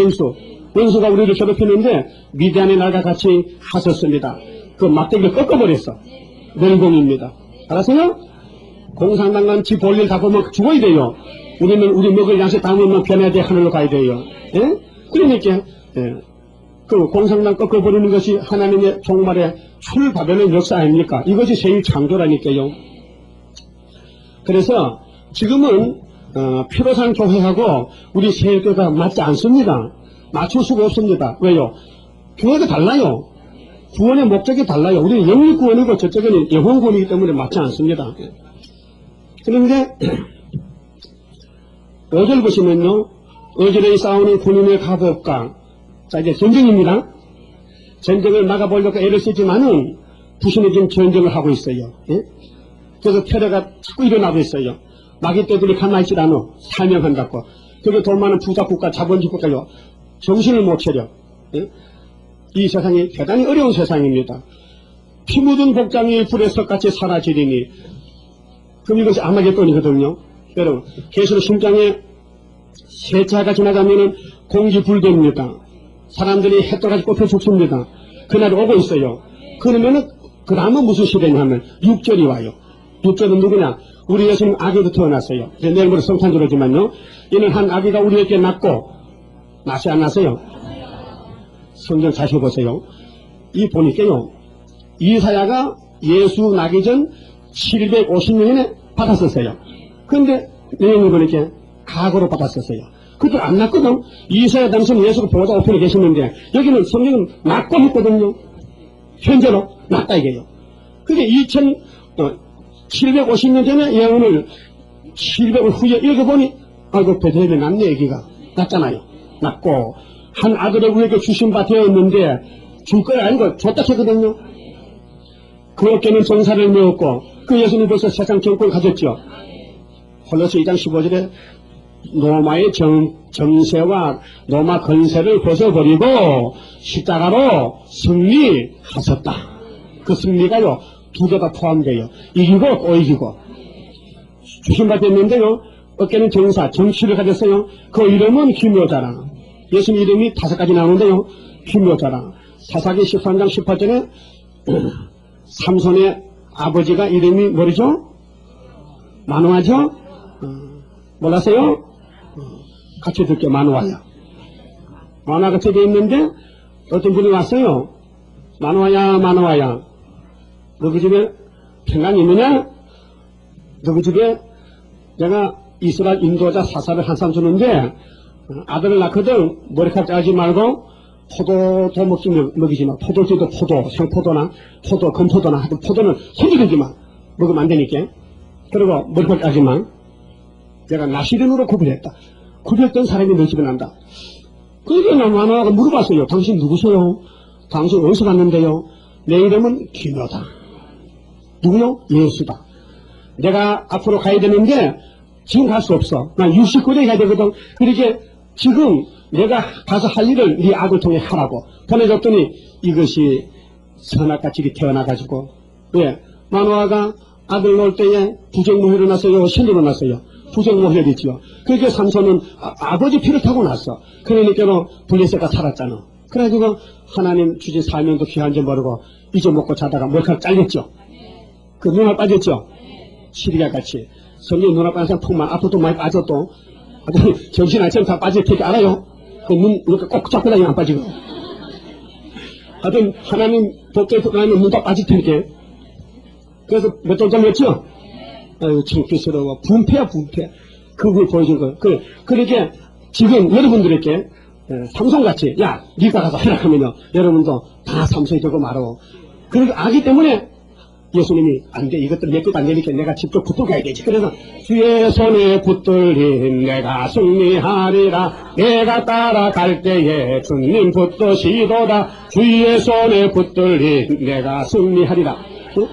원수가 우리를 괴롭히는데 미디안의 날과 같이 하셨습니다. 그 막대기를 꺾어버렸어. 멸공입니다. 알았어요? 공산당은 지 볼일 다 보면 죽어야 돼요. 우리는 우리 먹을 양식 다 먹으면 변해야 돼. 하늘로 가야 돼요. 예? 그러니까 그 공산당 꺾어버리는 것이 하나님의 종말의 출바벨론 역사 아닙니까? 이것이 세일 창조라니까요. 그래서 지금은 피로산 교회하고 우리 세일교회가 맞지 않습니다. 맞출 수가 없습니다. 왜요? 교회가 달라요. 구원의 목적이 달라요. 우리는 영리 구원이고 저쪽에는 영혼 구원이기 때문에 맞지 않습니다. 그런데 5절 보시면요. 어제에 싸우는 군인의 가법과 자 이제 전쟁입니다. 전쟁을 막아보려고 애를 쓰지만은 부신이 지금 전쟁을 하고 있어요. 예? 그래서 테러가 자꾸 일어나고 있어요. 마귀떼들이 가만히 있지 않아. 살명한다고. 그게 돈 많은 부자국가 자본주의 국가요. 정신을 못 차려. 예? 이 세상이 대단히 어려운 세상입니다. 피 묻은 복장이 불에 석같이 사라지리니 그럼 이것이 아마겟돈이거든요. 여러분 계시록 10장에 세차가 지나가면은 공기불개입니다. 사람들이 햇도같이 꼽혀 죽습니다. 그날이 오고 있어요. 그러면은 그 다음은 무슨 시대냐 하면 6절이 와요. 6절은 누구냐? 우리 예수님 아기도 태어났어요. 내일 모레 성탄절이지만요. 이는 한 아기가 우리에게 낳고 낳지 않았어요. 성경 다시 보세요. 이 보니까요. 이사야가 예수 나기 전 750년에 받았었어요. 그런데 내용을 보니까 과거로 받았었어요. 그때 안 낳거든. 이사야 당시는 예수가 보호자 우편에 계셨는데 여기는 성경은 낳고 했거든요. 현재로 낳다 이게요. 그게 750년 전에 예언을 700년 후에 읽어보니 아이고 베들레헴에 낳네 애기가 낳잖아요. 낳고 한 아들을 우리에게 주신 바 되었는데 줄 걸 알고 줬다 했거든요. 그 어깨는 정사를 메웠고 그 예수님 벌써 세상 정권을 가졌죠. 홀로서 2장 15절에 로마의 정세와 로마 건세를 벗어버리고 십자가로 승리하셨다. 그 승리가요, 두 개가 포함돼요. 이기고 또 이기고. 주신받았는데요, 어깨는 정사, 정치를 가졌어요. 그 이름은 기묘자라. 예수님 이름이 5가지 나오는데요, 기묘자라. 사사기 13장 18절에 삼손의 아버지가 이름이 뭐죠? 마노아죠? 몰랐어요? 같이 듣게 마노아야. 마노아가 집에 있는데 어떤 분이 왔어요. 마노아야, 마노아야. 너희 집에 평강이 있느냐? 너희 집에 내가 이스라엘 인도자 사사를 한 사람 주는데 아들을 낳거든. 머리카락 자르지 말고 포도도 먹이지 마. 포도주도 포도, 생포도나 포도, 금포도나 하여튼 포도는 손질하지 마. 먹으면 안 되니까. 그리고 머리카락 자르지 마. 내가 나시린으로 구별했다. 구별했던 사람이 너 집에 난다. 그러니까 마노아가 물어봤어요. 당신 누구세요? 당신 어디서 갔는데요? 내 이름은 기묘다. 누구요? 예수다. 내가 앞으로 가야 되는데 지금 갈 수 없어. 난 69대 가야 되거든. 그렇게 지금 내가 가서 할 일을 네 악을 통해 하라고 보내줬더니 이것이 선악같이 태어나가지고, 왜? 마노아가 아들 놓을 때에 부정모혈이 일어났어요? 신이 일어났어요? 부정모혈이 있지요. 그렇게 삼손은 아버지 피를 타고 났어. 그러니까 블레셋가 살았잖아. 그래가지고 하나님 주신 사명도 귀한 줄 모르고 잊어먹고 자다가 머리카락 잘렸죠. 그 눈알 빠졌죠. 시리가 같이. 성경 눈알 빠진 사람 푹만 앞으로 또 많이 빠졌도 정신 아침 다 빠질 테니까 알아요? 그 눈 이렇게 꼭 잡고 다니면 안 빠지고. 하여튼 하나님 복도에 들어가면 눈 다 빠질 테니까. 그래서 몇 달 전이었죠? 아유, 창피스러워. 분패야, 분패. 그걸 보여준 거예요. 그렇게 지금 여러분들에게 삼손같이, 야, 네가 가서 해라 하면요, 여러분도 다 삼손이 되고 말어. 그렇게 아기 때문에 예수님이 안 돼. 이것들 내 것 안 되니까 내가 직접 붙들고 가야 되지. 그래서 주의 손에 붙들린 내가 승리하리라. 내가 따라갈 때에 주님 붙드시도다. 주의 손에 붙들린 내가 승리하리라. 또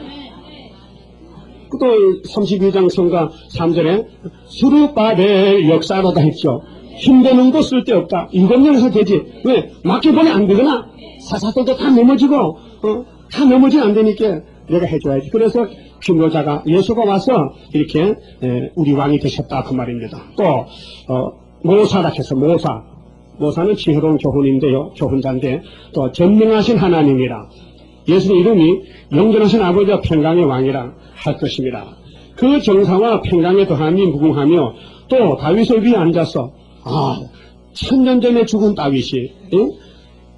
32장 성가 3절에 수르바벨 역사로다 했죠. 힘드는 거 쓸데없다. 이것만해서 되지. 왜? 맡겨보면 안 되거나 사사들도 다 넘어지고 다 넘어지면 안 되니까 내가 해줘야지. 그래서 기묘자가 예수가 와서 이렇게 우리 왕이 되셨다 그 말입니다. 또 모사라 해서 모사는 지혜로운 교훈인데요. 교훈자인데 또 전능하신 하나님이라. 예수의 이름이 영존하신 아버지와 평강의 왕이라 할 것입니다. 그 정사와 평강에 더함이 무궁하며 또 다윗의 위에 앉아서 천년 전에 죽은 다윗이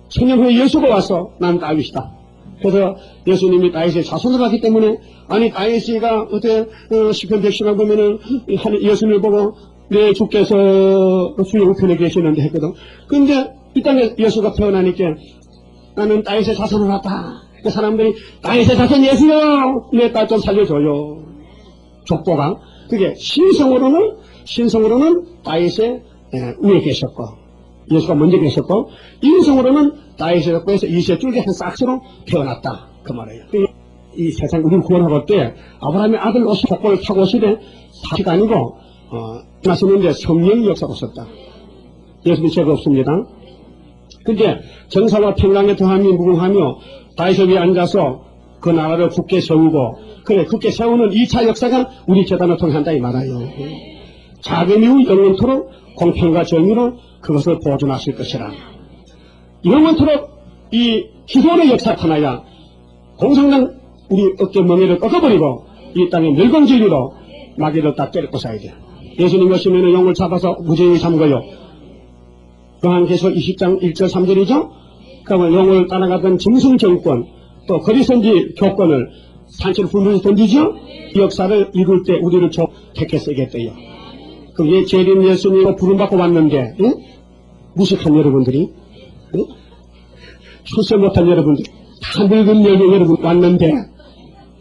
천년 후에 예수가 와서 난 다윗이다. 그래서 예수님이 다윗의 자손을 하기 때문에 아니 다윗이가 어때 시편 110강 보면은 예수님을 보고 내 주께서 주의 우편에 계시는데 했거든. 그런데 이 땅에 예수가 태어나니까 나는 다윗의 자손을 왔다. 그 사람들이 다윗의 자손 예수요, 내 딸 좀 살려줘요. 족보가 그게 신성으로는 다윗의 위에 계셨고 예수가 먼저 계셨고 인성으로는 다윗의 족보에서 이세 줄기 한 싹스로 태어났다 그 말이에요. 이 세상 우리를 구원하고 때 아브라함의 아들 오시 족보를 타고 오시되 사시가 아니고 나시는데 성령이 역사가 없었다. 예수님 죄가 없습니다. 근데 정사와 평강에 더함이 무궁하며 다윗의 위에 앉아서 그 나라를 굳게 세우고 그래 굳게 세우는 2차 역사가 우리 재단을 통해 한다 이 말이에요. 자금 이후 영원토록 공평과 정의로 그것을 보존하실 것이라. 영원토록 이 기도원의 역사 하나야 공성당 우리 어깨 멍에를 꺾어버리고 이 땅에 멸공진리로 마귀를 다 때리고 사야 돼. 예수님 오시면 영을 잡아서 무죄인이 삼고요. 요한계시록 20장 1절 3절이죠. 그러면 영을 따라가던 짐승정권 또 거리선지 교권을 산채를 불면서 던지죠. 이 역사를 이룰 때 우리를 택해 쓰겠대요. 그럼 재림 예수님을 부름받고 왔는데 무식한 여러분들이 출세 못한 여러분들 다 늙은 여러분 왔는데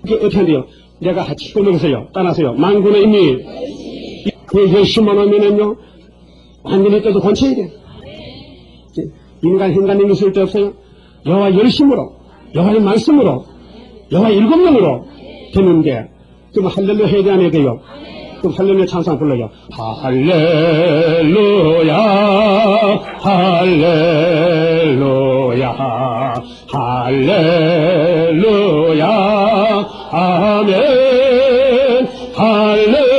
이게 어떻게 한대요? 내가 같이 떠나세요. 따라서요. 만군의 임이 그 열심만 하면은요 완전히 떠도 권쳐야 돼. 인간 힘이 쓸데없어요. 여호와 열심으로 여호와의 말씀으로 여호와 7명으로 되는데, 그럼 할렐루야 해야 돼, 안 해야 돼요? 그럼 할렐루야 찬송 불러요. 할렐루야, 할렐루야, 할렐루야, 아멘, 할렐루야,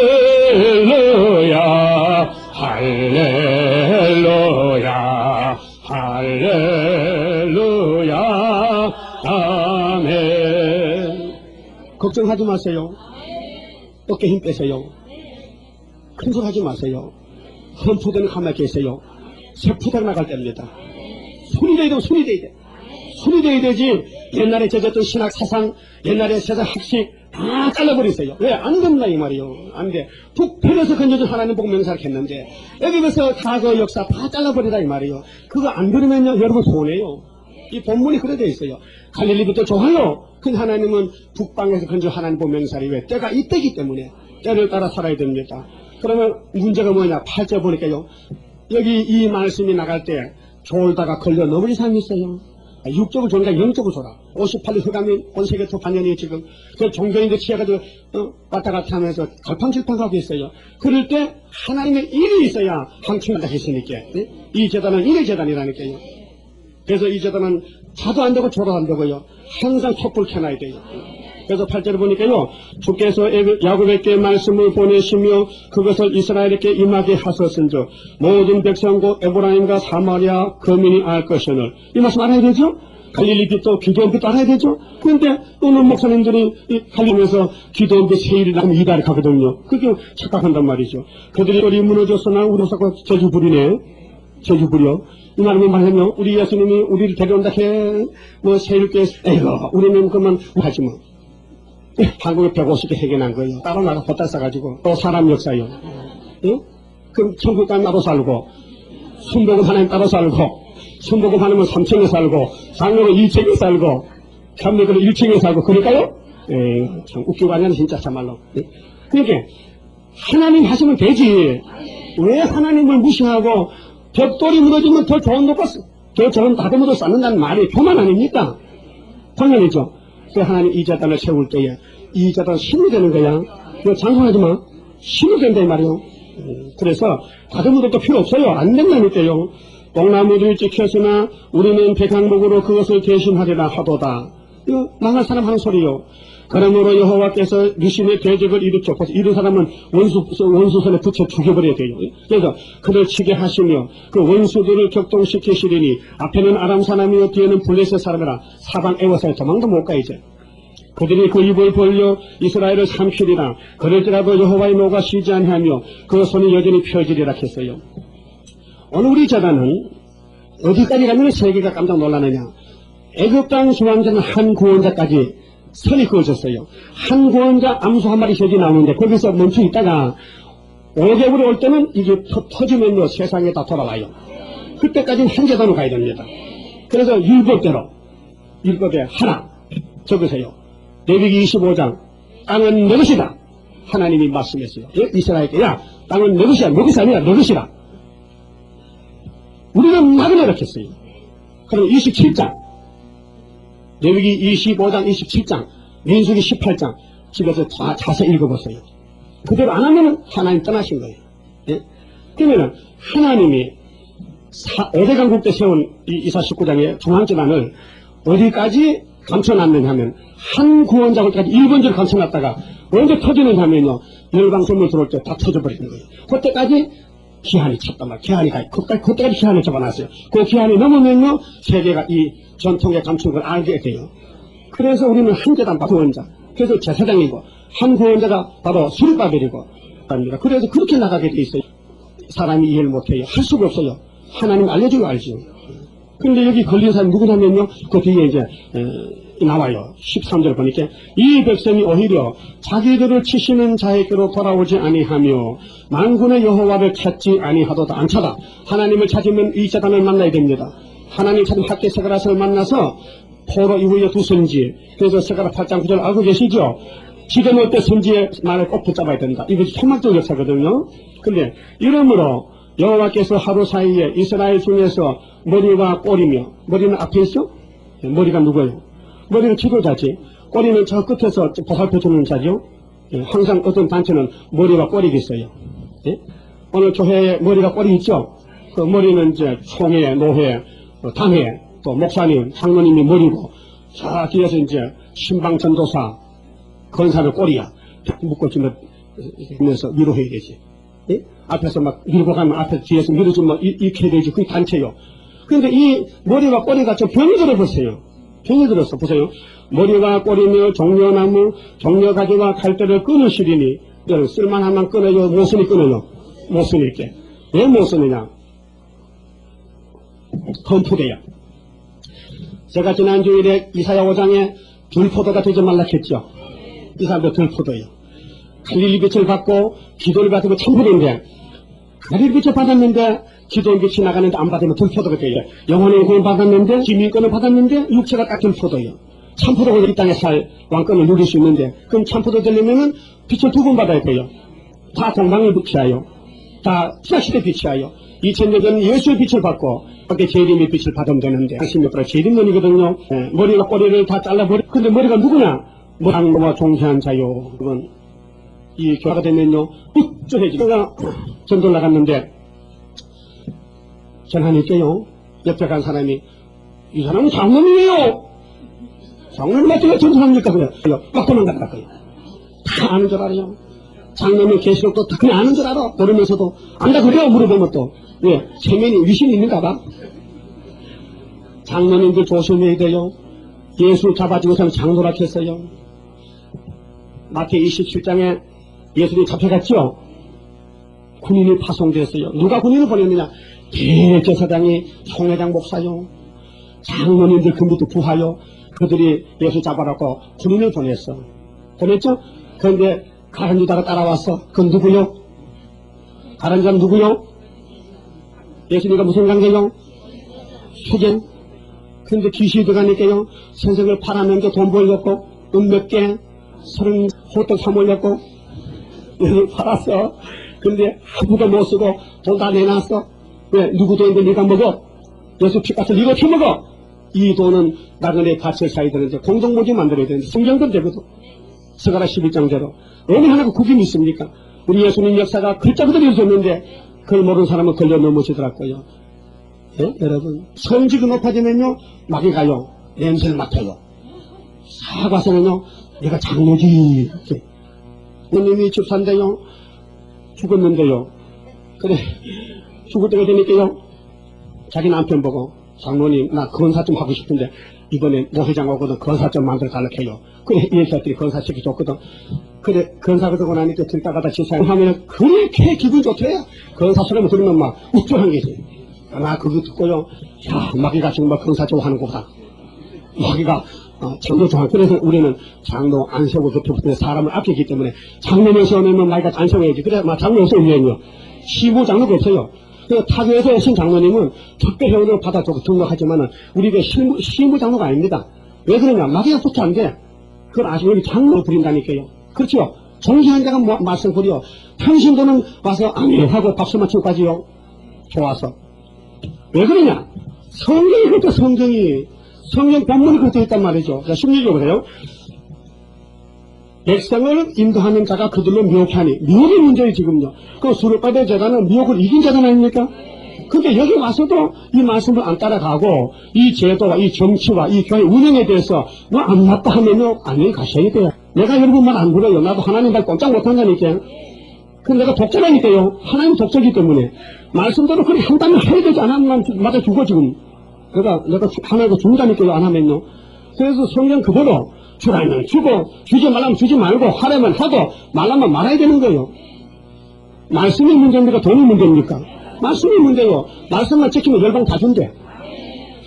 할렐루야, 할렐루야, 아멘. 걱정하지 마세요. 어깨 힘 빼세요. 큰 소리 하지 마세요. 험포대는 가만히 계세요. 세포대가 나갈 때입니다. 손이 돼야 되고 손이 돼야 돼. 손이 돼야 되지. 옛날에 젖었던 신학 사상, 옛날에 세상 학식 다 잘라버리세요. 왜? 안 된다 이 말이요. 안 돼. 북편에서 건져준 하나님 보고 명사를 했는데 여기서 다 그 역사 다 잘라버리다 이 말이요. 그거 안 들으면요 여러분 손해요. 이 본문이 그래 돼 있어요. 갈릴리부터 좋아요. 그 하나님은 북방에서 건져 하나님 보고 명사리 왜? 때가 이때기 때문에 때를 따라 살아야 됩니다. 그러면 문제가 뭐냐? 8절 보니까요. 여기 이 말씀이 나갈 때 졸다가 걸려 넘어진 사람이 있어요. 6적을 조니까 0적을 줘라. 58년 흑암이 온 세계 또 반년이 지금 그 종교인들 취해가지고 왔다 갔다 하면서 갈팡질팡하고 있어요. 그럴 때 하나님의 일이 있어야 항충한다 했으니까 이 재단은 일의 재단이라니까요. 그래서 이 재단은 자도 안 되고 졸아도 안 되고요. 항상 촛불 켜놔야 돼요. 그래서 8절을 보니까요. 주께서 야곱에게 말씀을 보내시며 그것을 이스라엘에게 임하게 하셨은즉 모든 백성 곧 에브라임과 사마리아 거민이 알 것이오늘. 이 말씀 알아야 되죠? 갈릴리 빛도 기도원 빛도 알아야 되죠? 그런데 오늘 목사님들이 갈리면서 기도원 빛 세일을 하면 이달을 가거든요. 그게 착각한단 말이죠. 그들이 우리 무너졌으나 우리사고 제주 부리네. 제주 부려. 이 말은 말하면 우리 예수님이 우리를 데려온다 해. 뭐 세일교회 에이구 우리는 그만 하지 뭐. 한국에 150개 해결한 거예요. 따로 나가 헛다 싸가지고 또 사람 역사요. 응? 그럼 천국 가면 나도 살고 순복음 하나님 따로 살고 순복음 하나면 3층에 살고 장로는 1층에 살고 참매들은 1층에 살고 그럴까요? 참 웃기고 하냐 진짜 참말로. 그러니까 하나님 하시면 되지. 왜 하나님을 무시하고 벽돌이 무너지면 더 좋은 높아 더 좋은 다듬어도 쌓는다는 말이 교만 아닙니까? 당연히죠. 그 하나님 이 재단을 세울 때에 이 재단 힘이 되는 거야. 이거 장사하지 마. 힘이 된다 이 말이요. 그래서 다른 것도 필요 없어요. 안 된다니까요. 뽕나무를 지켰으나 우리는 백향목으로 그것을 대신하리라 하도다. 이거 망할 사람 하는 소리요. 그러므로 여호와께서 유신의 대적을 일으켜 이런 사람은 원수선에 붙여 죽여버려야 돼요. 그래서 그를 치게 하시며 그 원수들을 격동시키시리니 앞에는 아람 사람이요 뒤에는 블레셋 사람이라 사방 에워싸여 도망도 못 가 이제. 그들이 그 입을 벌려 이스라엘을 삼키리라. 그럴지라도 여호와의 노가 쉬지 아니하며 그 손이 여전히 펴지리라 했어요. 오늘 우리 재단은 어디까지 가면 세계가 깜짝 놀라느냐. 애굽 땅 수왕자는 한 구원자까지 선이 그어졌어요. 한 구원자 암수 한 마리 셋이 나오는데 거기서 멈춰 있다가 5개월이 올 때는 이게 터지면요 세상에 다 돌아와요. 그때까지는 한 재단으로 가야 됩니다. 그래서 율법에 하나 적으세요. 레위기 25장 땅은 내 것이다. 하나님이 말씀했어요. 이스라엘께 야 땅은 내 것이야. 내 것이 아니라 내 것이다. 우리는 막을 내렸겠어요. 그럼 27장 레위기 25장 27장 민수기 18장 집에서 다 자세히 읽어보세요. 그대로 안 하면 하나님 떠나신 거예요. 예? 그러면 하나님이 5대 강국 때 세운 이사 19장의 중앙재단을 어디까지 감춰놨느냐 하면 한 구원자까지 1번째로 감춰놨다가 언제 터지느냐 하면요 열방 선물 들어올 때 다 터져버리는 거예요. 그때까지 기한이 찼단 말이에요. 기한이 가요. 그때까지 기한을 잡아놨어요. 그 기한이 넘으면요 세계가 이 전통에 감춘 걸 알게 돼요. 그래서 우리는 한 재단 구원자. 그래서 제사장이고 한 구원자가 바로 스룹바벨이고 합니다. 그래서 그렇게 나가게 돼 있어요. 사람이 이해를 못해요. 할 수가 없어요. 하나님 알려주고 알죠. 그런데 여기 걸린 사람이 누구냐면요. 그 뒤에 이제 나와요. 13절 보니까 이 백성이 오히려 자기들을 치시는 자에게로 돌아오지 아니하며 만군의 여호와를 찾지 아니하도다. 안 찾아. 하나님을 찾으면 이 재단을 만나야 됩니다. 하나님 찾은 학계 세가라스를 만나서 포로 이후에 두 선지. 그래서 세가라 8장 9절 알고 계시죠? 지금 올 때 선지의 말을 꼭 붙잡아야 된다. 이것이 천막적 역사거든요. 근데 이러므로 여호와께서 하루 사이에 이스라엘 중에서 머리와 꼬리며 머리는 앞에 있어? 머리가 누구예요? 머리는 지도자지. 꼬리는 저 끝에서 보살펴 주는 자죠. 예, 항상 어떤 단체는 머리가 꼬리가 있어요. 예? 오늘 교회에 머리가 꼬리 있죠? 그 머리는 이제 총회, 노회, 당회, 또 목사님, 장로님이 머리고, 저 뒤에서 이제 신방전도사, 건사를 꼬리야. 묶고 주면, 면서 위로해야 되지. 예? 앞에서 막 밀고 가면 앞에 뒤에서 밀어주면 이렇게 해야 되지. 그게 단체요. 그런데 이 머리와 꼬리가 좀 병이 들어보세요. 병이 들었어. 보세요. 머리와 꼬리며 종려나무, 종려가지와 칼대를 끊으시리니, 쓸만하면 끊어요. 못 쓰니 끊어요. 못 쓰니까. 왜 못 쓰느냐? 험프대요. 제가 지난 주일에 이사야 5장에 들포도가 되지 말라 했죠. 이 사람도 들포도예요. 갈릴리 빛을 받고 기도를 받으면 천불인데, 갈릴리 빛을 받았는데 기도의 빛이 나가는데 안 받으면 들포도가 돼요. 영혼의 구원 받았는데, 지민권을 받았는데 육체가 딱 들포도예요. 참포도가 이 땅에 살 왕권을 누릴 수 있는데, 그럼 참포도 되려면은 빛을 두 번 받아야 돼요. 다 동방을 빛이하여, 다 신약시대 빛이하여 2000년 전 예수의 빛을 받고 밖에 재림의 빛을 받으면 되는데, 당신 몇 프로 재림론이거든요. 예, 머리와 꼬리를 다 잘라버려. 근데 머리가 누구냐? 장로와 종회한 자요. 그건 이 교화가 되면요 우쭐해지고, 제가 전도를 나갔는데 전하니까요 옆에 간 사람이, 이 사람은 장로님이에요. 장로님 어떻게 전도합니까? 그래요. 막 도망갔다고요. 다 아는 줄 알아요. 장로님 계시록도 다 그냥 아는 줄 알아. 모르면서도 안다 그래요. 물어보면 또 왜? 체면이 위신이 있는가 봐. 장로님들 조심해야 돼요. 예수 잡아주고서는 장로라 했어요. 마태 27장에 예수님이 잡혀갔죠. 군인이 파송됐어요. 누가 군인을 보냈느냐? 대제사장이 총회장 목사요. 장로님들 금부도 부하요. 그들이 예수 잡아라고 군인을 보냈어. 보냈죠? 그런데 가룟 유다가 따라왔어. 그건 누구요? 가룟 유다는 누구요? 예수님과 무슨 관계요? 수견. 근데 귀신이 들어가니까요, 선생을 팔아넘겨 돈 벌렸고, 몇 개, 30 호떡 사몰렸고, 얘를 팔았어. 근데 아무도 못 쓰고 돈 다 내놨어. 왜? 누구 돈인데 네가 먹어? 예수 피값을 네가 어떻게 먹어? 이 돈은 나그네 밭을 사야 되는데, 공동모지 만들어야 되는데, 성경도 되거든. 스가랴 11장대로. 어느 하나가 구김이 있습니까? 우리 예수님 역사가 글자 그대로 있었는데, 그걸 모르는 사람은 걸려 넘어지더라고요. 예? 여러분, 성직이 높아지면요, 막이 가요. 냄새를 맡아요. 사과서는요, 내가 장로지. 이렇게. 부모님이 집사인데요, 죽었는데요. 그래, 죽을 때가 되니까요, 자기 남편 보고, 장로님, 나 건사 좀 하고 싶은데, 이번에 노회장 오거든 건사 좀 만들어 달라고 해요. 그래, 예수들이 건사 시켜줬거든. 그래, 건사가 되고 나니까 들다가다 지사하면 그렇게 기분 좋대요. 건사 소리만 들으면 막 우쭐한 게지. 나 그거 듣고요, 야, 마귀가 정말 건사 좋아하는 거다. 마귀가 장로 좋아하는. 그래서 우리는 장로 안 세우고 그때부터 사람을 아끼기 때문에 장로를 세우면 마귀가 안 세워야지. 그래, 장로 세우면요, 시부 장로가 없어요. 그 타교에서 오신 장로님은 특별 회원을 받아주고 등록하지만은 우리가 시무 장로가 아닙니다. 왜 그러냐? 마귀가 붙어 안 돼. 그걸 아시고 우리 장로 부린다니까요. 그렇죠? 정신한 자가 말씀 부려. 평신도는 와서 아멘 하고 박수만 치고 가지요. 좋아서. 왜 그러냐? 성경이 그렇게 성경 본문이 그렇게 있단 말이죠. 자, 16절 보세요. 백성을 인도하는 자가 그들로 미혹하니. 미혹이 문제예요, 지금요. 그 수르바벨 제가는 미혹을 이긴 자가 아닙니까? 근데 여기 와서도 이 말씀을 안 따라가고, 이 제도와 이 정치와 이 교회 운영에 대해서 뭐 안 맞다 하면요, 안녕히 가셔야 돼요. 내가 여러분 말 안 들어요. 나도 하나님 말 꼼짝 못한다니까. 근데 내가 독자라니까요. 하나님 독자이기 때문에. 말씀대로 그렇게 한다면 해야 되지 않으면 맞아 죽어, 지금. 내가 하나님과 죽는다니까요, 안 하면요. 그래서 성경 그대로 주라면 주고, 주지 말라면 주지 말고, 하라면 하고, 말라면 말아야 되는 거예요. 말씀이 문제입니까? 돈이 문제입니까? 말씀이 문제요. 말씀만 지키면 열방 다 준대.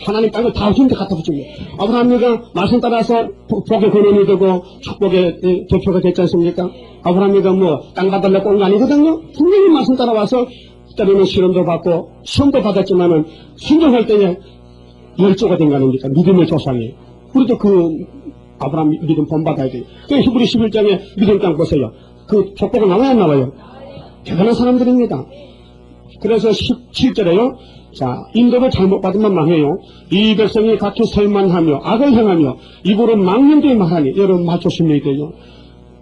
하나님 땅을 다 준대 갖다 붙이고. 아브라함이가 말씀 따라서 복의 근원이 되고 축복의 대표가 됐지 않습니까? 아브라함이가 뭐 땅 받으려고 온 거 아니거든요. 분명히 말씀 따라와서 때로는 시험도 받고 시험도 받았지만은 순종할 때에 열조가 된 거 아닙니까? 믿음의 조상이. 우리도 그 아브라함 믿음 본받아야 돼요. 그 히브리 11장에 믿음 땅 보세요. 그 족보가 나와야 안 나와요? 대단한 사람들입니다. 그래서 17절에요. 자, 인도를 잘못 받으면 망해요. 이 백성이 각기 설만하며 악을 행하며 입으로 망령되이 말하니 여러분 말 조심해야 돼요.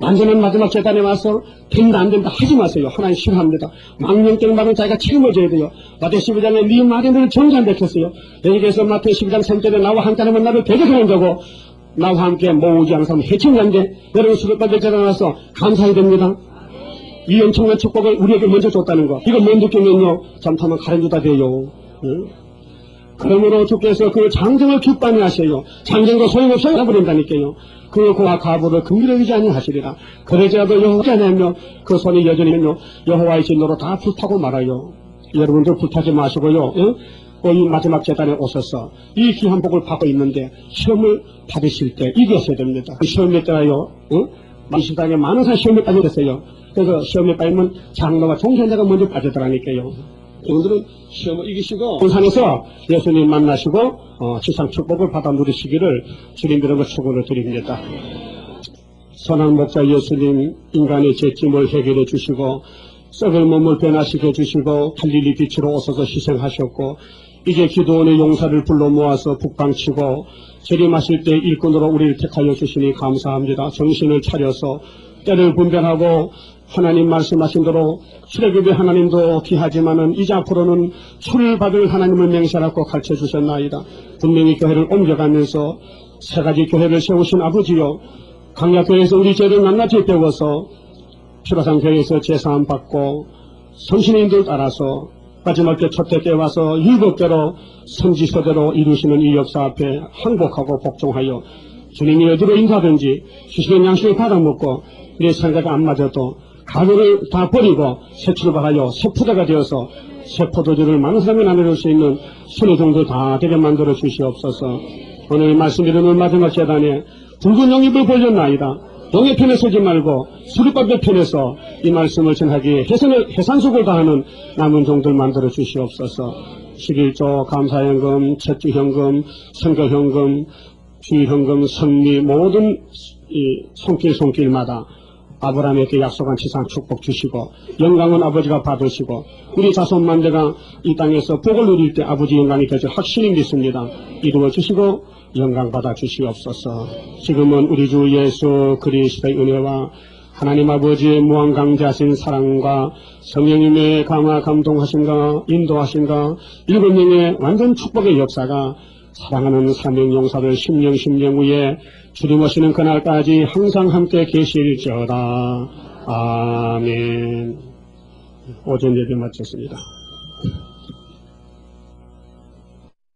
완전한 마지막 재단에 와서 된다 안 된다 하지 마세요. 하나님 싫어합니다. 망령된 말은 자기가 책임져야 돼요. 마태 12장에 네 말이 너를 정죄한다했어요. 여기에서 마태 12장 3절에 나와 함께 하면 나를 대적하는 자고 나와 함께 모으지 않은 사람은 해친자인데 여러분 수급받을 재단에 와서 감사해야 됩니다. 이 엄청난 축복을 우리에게 먼저 줬다는 거. 이걸 못 느끼면요. 잘못하면 가른주다 돼요. 응? 그러므로 주께서 그 장정을 기뻐하니 하세요. 장정도 소용없어요. 버린다니까요. 그 고와 가부를 긍휼히 아니하시리라. 그러자도 여호와지 않으며 그 손이 여전히면요. 여호와의 진노로 다 불타고 말아요. 여러분들 불타지 마시고요. 응? 이 마지막 재단에 오셔서 이 귀한 복을 받고 있는데 시험을 받으실 때 이기셔야 됩니다. 시험에 따라요. 응? 시당에 많은 사람 시험에 빠졌어요. 그래서 시험에 빠지면 장로와 종신자가 먼저 빠지더라니까요. 여러분들은 시험을 이기시고 본산에서 예수님 만나시고 지상 축복을 받아 누리시기를 주님들에게 축원을 드립니다. 선한 목자 예수님 인간의 죄짐을 해결해 주시고 썩을 몸을 변화시켜 주시고 갈릴리 빛으로 오셔서 희생하셨고 이제 기도원의 용사를 불러 모아서 북방치고 재림하실 때 일꾼으로 우리를 택하여 주시니 감사합니다. 정신을 차려서 때를 분별하고 하나님 말씀하신 대로 출애굽의 하나님도 귀하지만은 이제 앞으로는 술을 받을 하나님을 맹세하고 가르쳐 주셨나이다. 분명히 교회를 옮겨가면서 세 가지 교회를 세우신 아버지요. 강약교회에서 우리 죄를 낱낱이 배워서 피로상 교회에서 제사함 받고 성신의 인도를 따라서 마지막 때 첫째 때 와서 7대로 선지서대로 이루시는 이 역사 앞에 항복하고 복종하여 주님이 어디로 인도하든지 주시는 양식을 받아먹고 내 생각이 안 맞아도 가루를 다 버리고 새 출발하여 새 포도가 되어서 새 포도주를 많은 사람이 나눠줄 수 있는 순회종도 다 되게 만들어 주시옵소서. 오늘 말씀드리는 마지막 재단에 붉은 영입을 벌렸나이다. 영의 편에 서지 말고 수리밥의 편에서 이 말씀을 전하기에 해산속을 다하는 남은 종들 만들어 주시옵소서. 11조 감사현금, 첫주현금, 선거현금, 주현금, 성리 모든 이 손길마다 아브라함에게 약속한 지상 축복 주시고 영광은 아버지가 받으시고 우리 자손만대가 이 땅에서 복을 누릴 때 아버지 영광이 되줄 확신이 믿습니다. 이루어 주시고 영광 받아 주시옵소서. 지금은 우리 주 예수 그리스도의 은혜와 하나님 아버지의 무한강자하신 사랑과 성령님의 강화 감동하신가 인도하신가 7명의 완전 축복의 역사가 사랑하는 사명용사들 10년 후에 주님 오시는 그날까지 항상 함께 계실지어다. 아멘. 오전 예배 마쳤습니다.